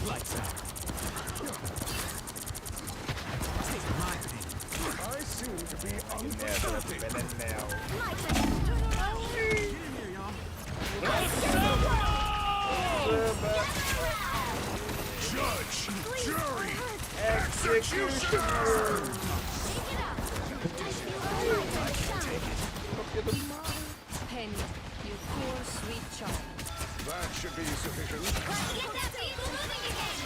Lights out. Take my thing. I seem to be undisturbed. My time to turn around. Get in here, y'all. Us against the world. Judge Jury! Executioner! Penny, you poor sweet child. That should be sufficient. Let's get that people moving again!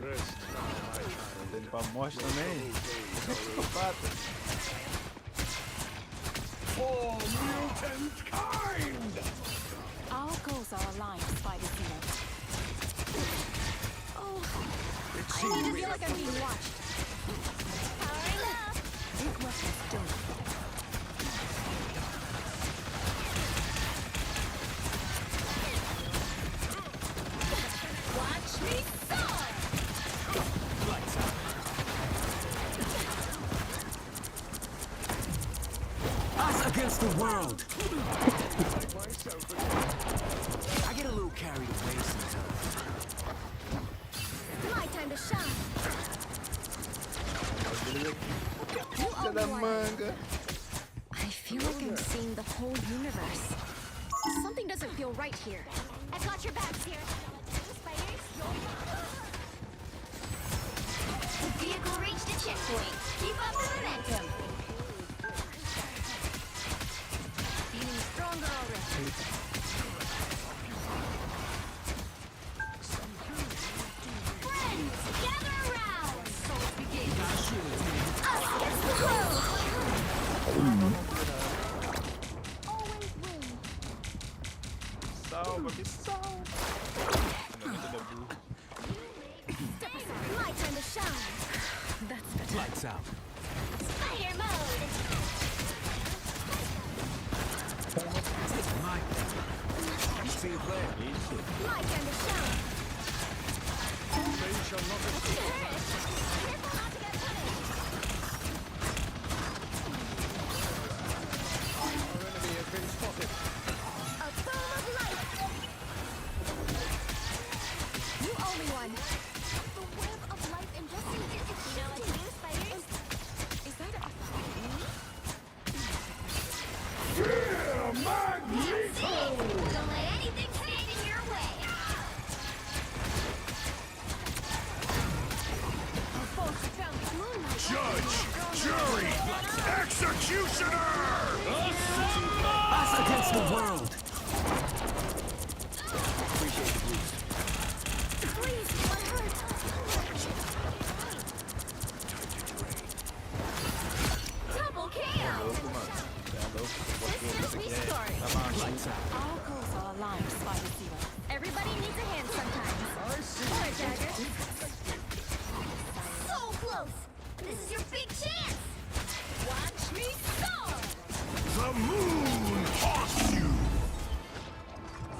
Rest now, my child. Ele pra morte também. Psicopata. For mutant kind! Our goals are aligned, Spider-Man. Oh, It I seems need to feel like I'm being watched. Powering up! Big weapons don't. Watch me soar! Us against the world! I get a little carried away sometimes. My time to shine! Filha da manga. I feel like I'm seeing the whole universe. Something doesn't feel right here. I've got your backs here. Spiders, the vehicle reached a checkpoint. Keep up the momentum. Feeling stronger already. Friends, gather around! So it begins. Us against the world! Always win. Salva, que salva. My time to shine. That's better. Lights out. Spider mode. My see you play. My time to shine. They shall not escape. Careful not to get punished. Our enemy has been spotted. A foam of light. You owe me one. The web of life and justice is you know what to do, spiders? Is that a... Don't let anything stand in your way. Judge, jury, executioner! Us against the world! Appreciate the boost. Please, what hurt? Double KO. Louco, mano. Você é louco. Porque isso aqui tá maluco. Our goals are aligned, Spider-Man. Everybody needs a hand sometimes. Poor Dagger. So close. This is your big chance. Watch me soar. The moon haunts you!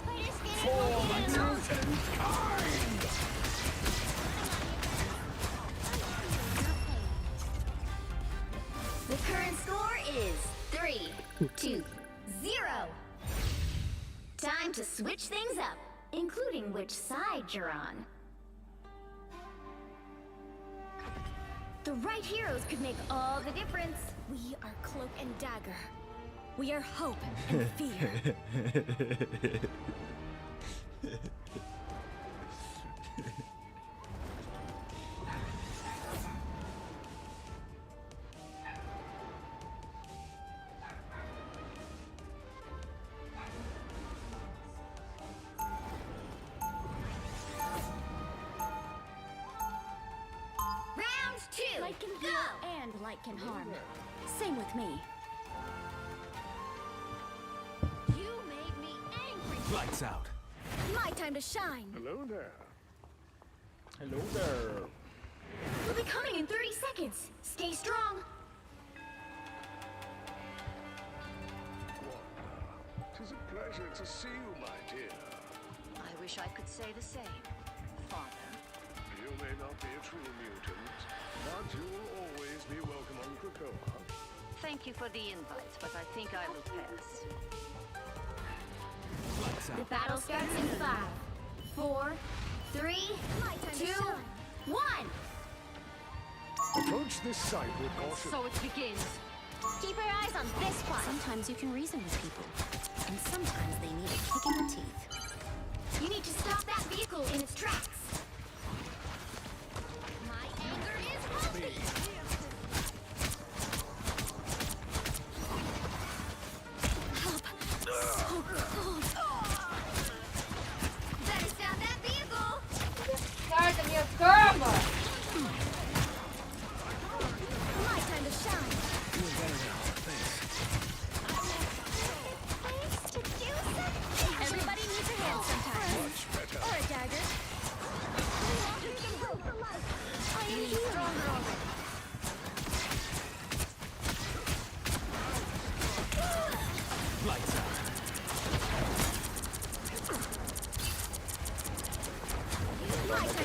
Spiders get For mutant kind! The current score is 3-2-0. Time to switch things up, including which side you're on. The right heroes could make all the difference. We are Cloak and Dagger. We are hope and fear. Round 2, Light can go! heal and light can harm. Same with me. You made me angry. Lights out. My time to shine. Hello there. Hello there. We'll be coming in 30 seconds. Stay strong. Tis a pleasure to see you, my dear. I wish I could say the same, Father. You may not be a true mutant, but you will always be welcome on Krakoa. Thank you for the invite, but I think I will pass. Lights The battle starts in 5, 4, 3, 2, 1. Approach this site with caution. So it begins. Keep your eyes on this one. Sometimes you can reason with people, and sometimes they need a kick in the teeth. You need to stop that vehicle in its tracks. My anger is healthy. Help. So cold. Better stop that vehicle. Guarda minha cama! My time to shine. Everybody needs a hand sometimes. Or a dagger. I am here. Stronger already. Lights out.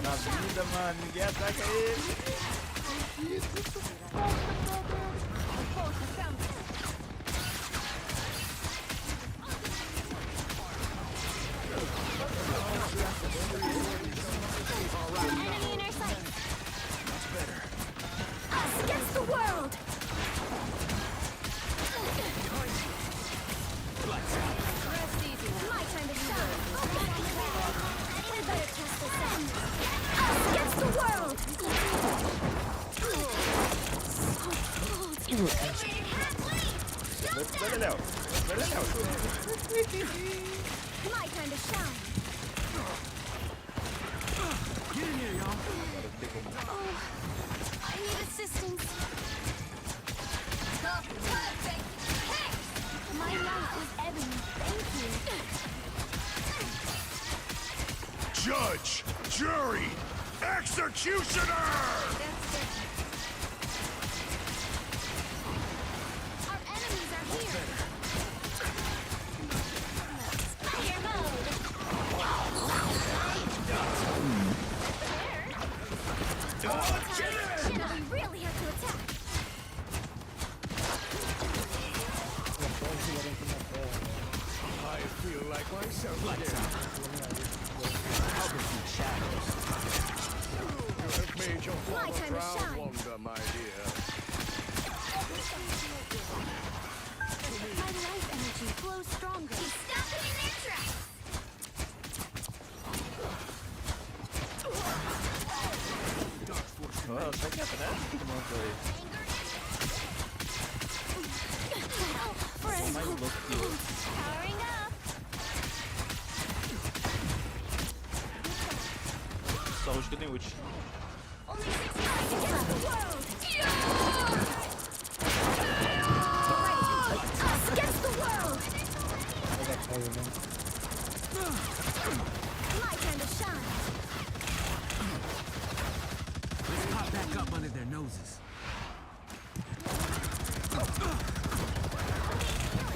Na vida, mano. Ninguém ataca ele. Enemy in our sight. That's better. Us against the world. Rest easy. My time to shine. We better test this out. Us against the world. Separated halfway. Vai, Léo. Vai, Léo. My time to shine. Get in here, y'all. Oh, I need assistance. Perfect. Hey! My life is ebony. Thank you. Judge, jury, executioner! Our enemies are here. Fire mode. Shit, we really have to attack. I feel like myself again. I'll defeat shadows. You have made your My former time to proud shine. wonder, my dear. My life energy flows stronger. Stop them in their tracks. Ó, sai quieto, né? Montou aí. Sou mais louco que eu. Powering up. Só hoje que eu tenho ult. Only 6 minutes against the world. Us against the world. My time to shine. Let's pop back up under their noses.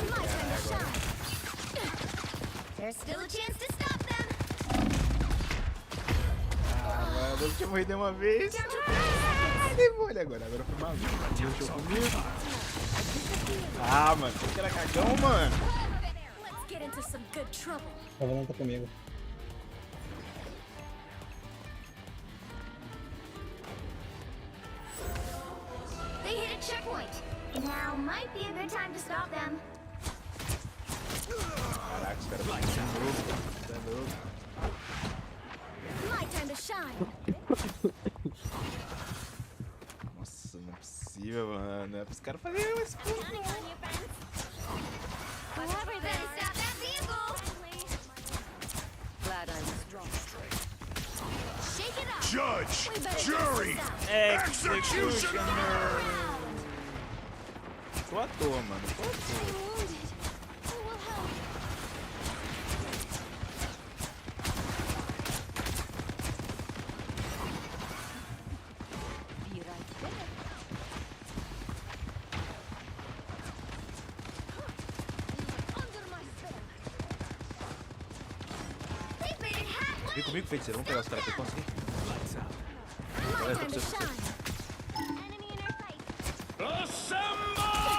My time to shine. There's still a chance to stop them. Ah, mano, eu tinha morrido uma vez. Demônio agora foi maluco. Deixou comigo. Ah, mano, você era cagão, mano. Let's get into some good trouble. A Valente tá comigo. They hit a checkpoint. Now might be a good time to stop them. Caraca, os caras estão loucos. My time to shine. Nossa, não é possível, mano. É pros caras fazerem esse pulo. Whoever better stop that vehicle. Glad I was strong. Shake it up. Judge, We better jury, test this out. executioner! Tô à toa, mano. Tô à toa. I'm wounded. Who will help? Be right there. Under my spell. They've made it halfway. Vem comigo, feiticeiro. Vamos pegar os caras aqui. Posso ir? My time to shine. Enemy in our sight. Assemble!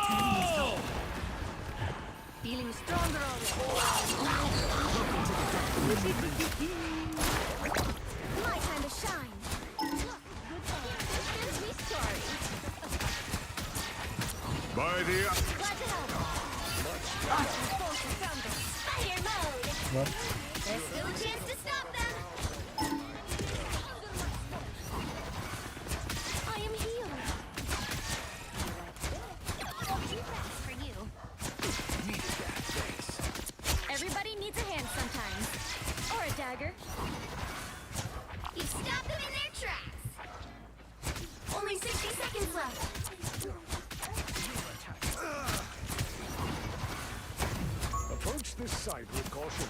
Feeling stronger already. My time to shine. Good me sorry. By the... Glad to help. Fire mode. What? There's still a chance to stop them. left. Approach this site with caution.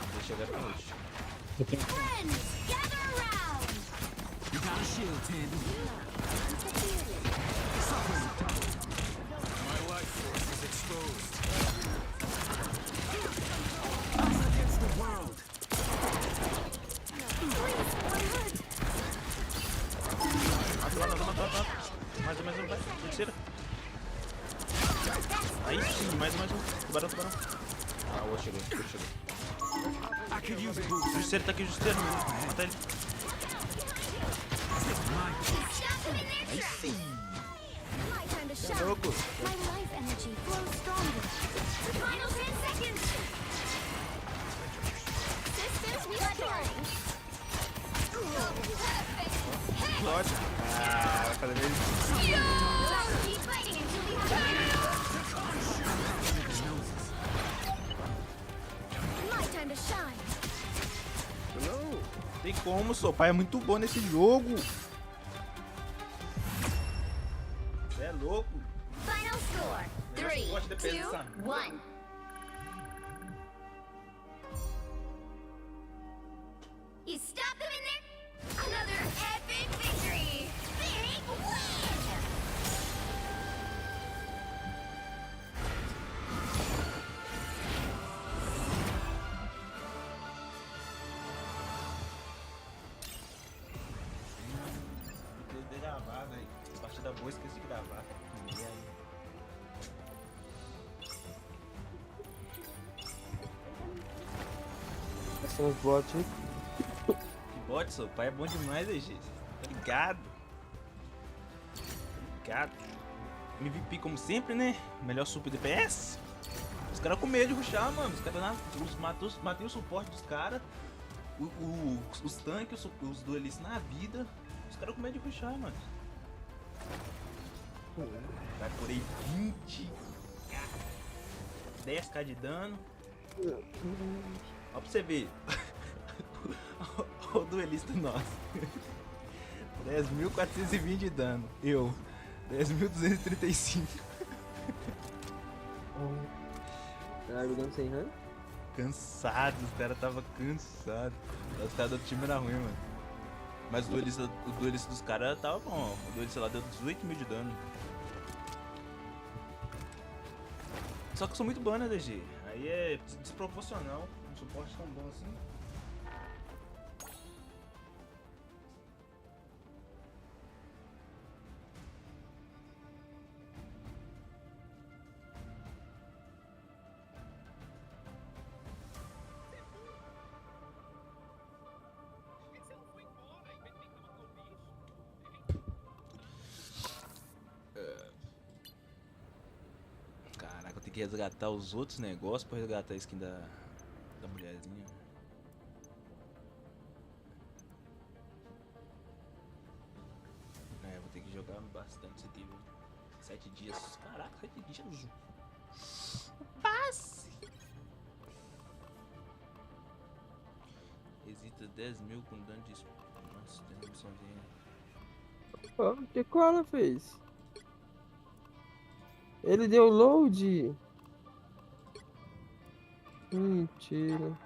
Friends, gather around. You got a shield, Tandy. My life force is exposed. Us against the world. Mais um, vai. Terceira. Aí sim, mais um. Tubarão. Ah, o outro chegou. Justiceiro tá aqui, justiceiro. Mata ele. Aí sim. É louco. My life energy flows stronger. Final 10 seconds. Systems restoring. Ótimo. Ah, vai fazer mesmo. Keep fighting until we have my time to shine. Tem como, seu pai é muito bom nesse jogo. Você é louco. Final score. 3, 2, 1. You stop them in there? Another epic victory! Big win! De gravar, velho. Partida boa, esqueci de gravar. E aí? Esses são os bots, hein? Que bot, seu pai é bom demais, aí, gente. Obrigado. MVP como sempre, né? Melhor super DPS. Os caras com medo de rushar, mano. Os caras lá, matei o suporte dos caras. Os tanques, os duelistas na vida. Os caras com medo de rushar, mano. Vai por aí 20k. 10k de dano. Ó pra você ver. O duelista nosso. 10.420 de dano. Eu. 10.235. Tá jogando sem run? Cansado, os caras tava cansado. Os caras do time era ruim, mano. Mas o duelista dos caras tava bom. O duelista lá deu 18.000 de dano. Só que eu sou muito bom, né, DG? Aí é desproporcional. Um suporte tão bom assim. Caraca, eu tenho que resgatar os outros negócios pra resgatar a skin da mulherzinha. É, vou ter que jogar bastante esse aqui, viu? 7 dias. Caraca, 7 dias. Passe! Resista 10.000 com dano de... Nossa, tem uma missãozinha. Ó, o que o Alan fez? Ele deu load. Mentira.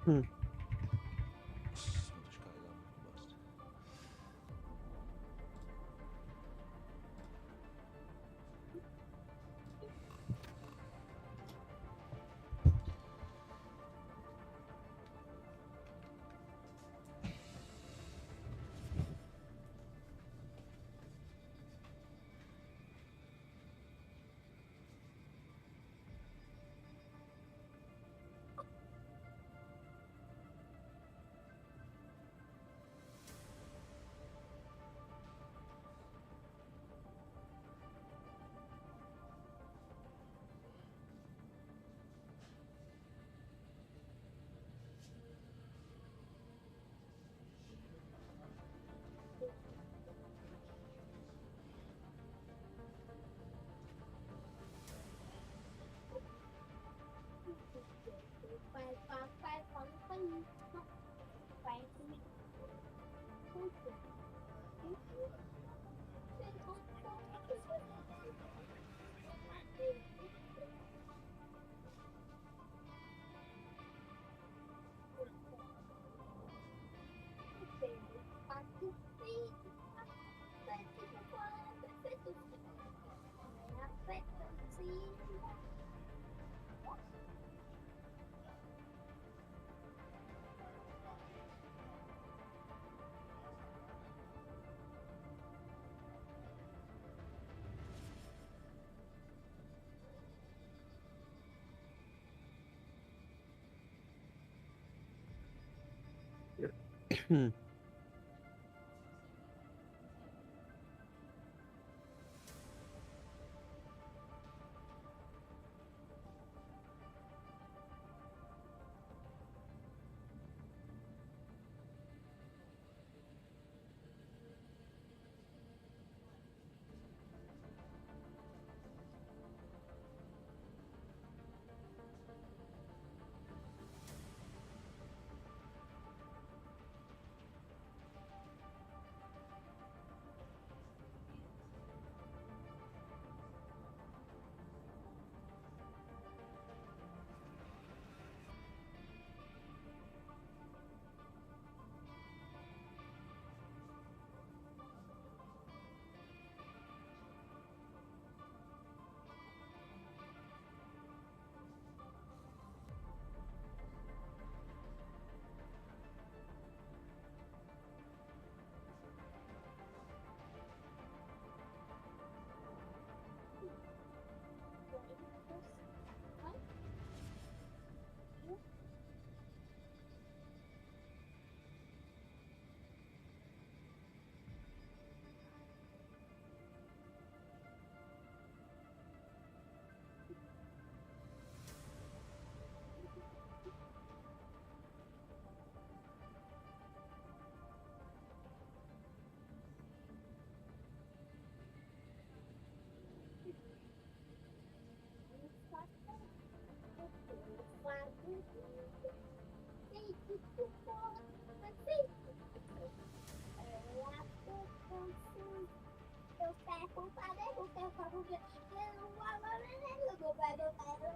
Hum. Vou descarregar muito bosta.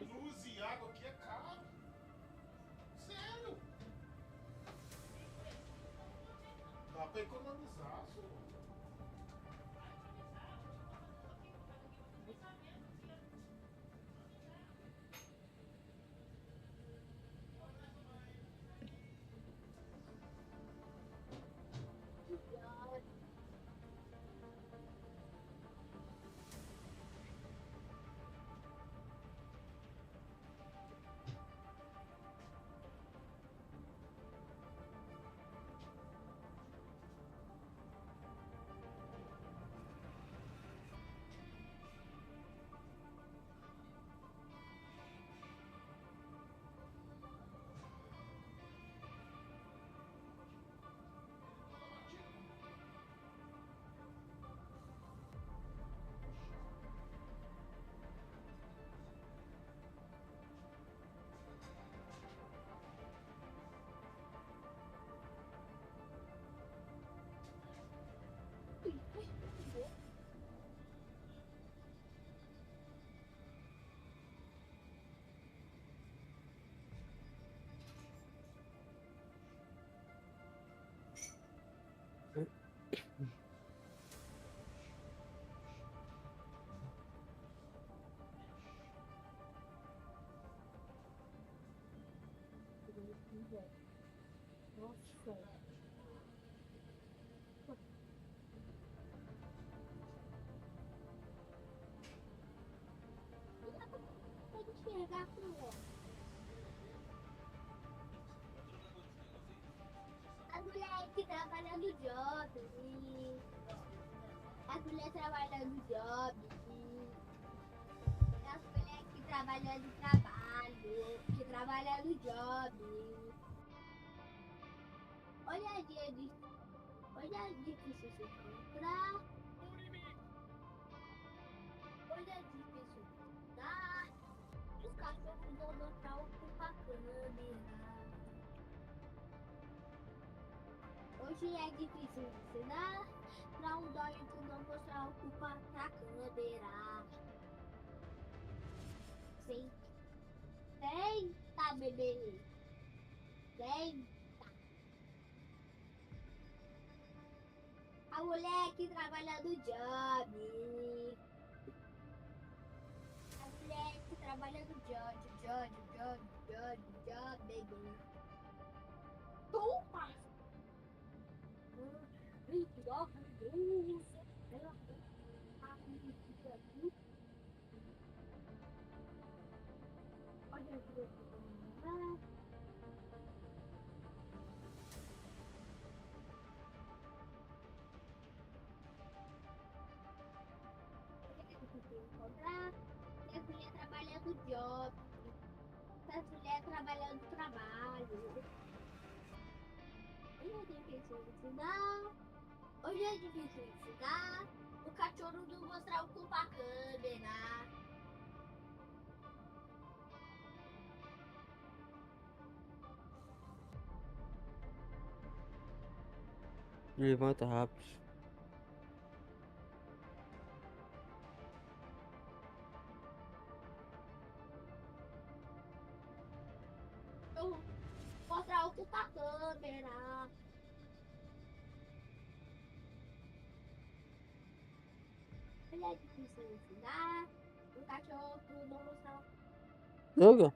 Luz e água aqui é caro. Sério? Dá pra economizar, senhor. Nossa. Pode enxergar com o as mulheres que trabalham no job. As mulheres trabalham no job. As mulheres que trabalham no trabalho. Que trabalham no job. Olha a dia de. Olha a difícil se encontrar. Olha a difícil dar. Os cachorros vão botar ocupar a câmera. Hoje é difícil ensinar pra um dói tu não mostrar ocupar pra câmera. Sim. Tem, tá, bebê? Tem, tá. o moleque trabalhando o job. A moleque trabalhando o job, baby. Toma! Encontrar minhas mulheres trabalhando o job. Essas mulheres trabalhando o trabalho. Hoje é difícil ensinar. Hoje é difícil ensinar. O cachorro não mostrar o cu pra câmera. Levanta rápido. Eu mostrar o cu pra câmera. Hoje é difícil ensinar. O cachorro não mostrar. Joga?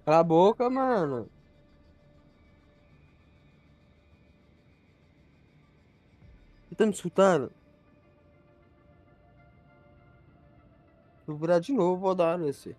Cala a boca, mano. Você tá me escutando? Vou virar de novo, vou dar nesse.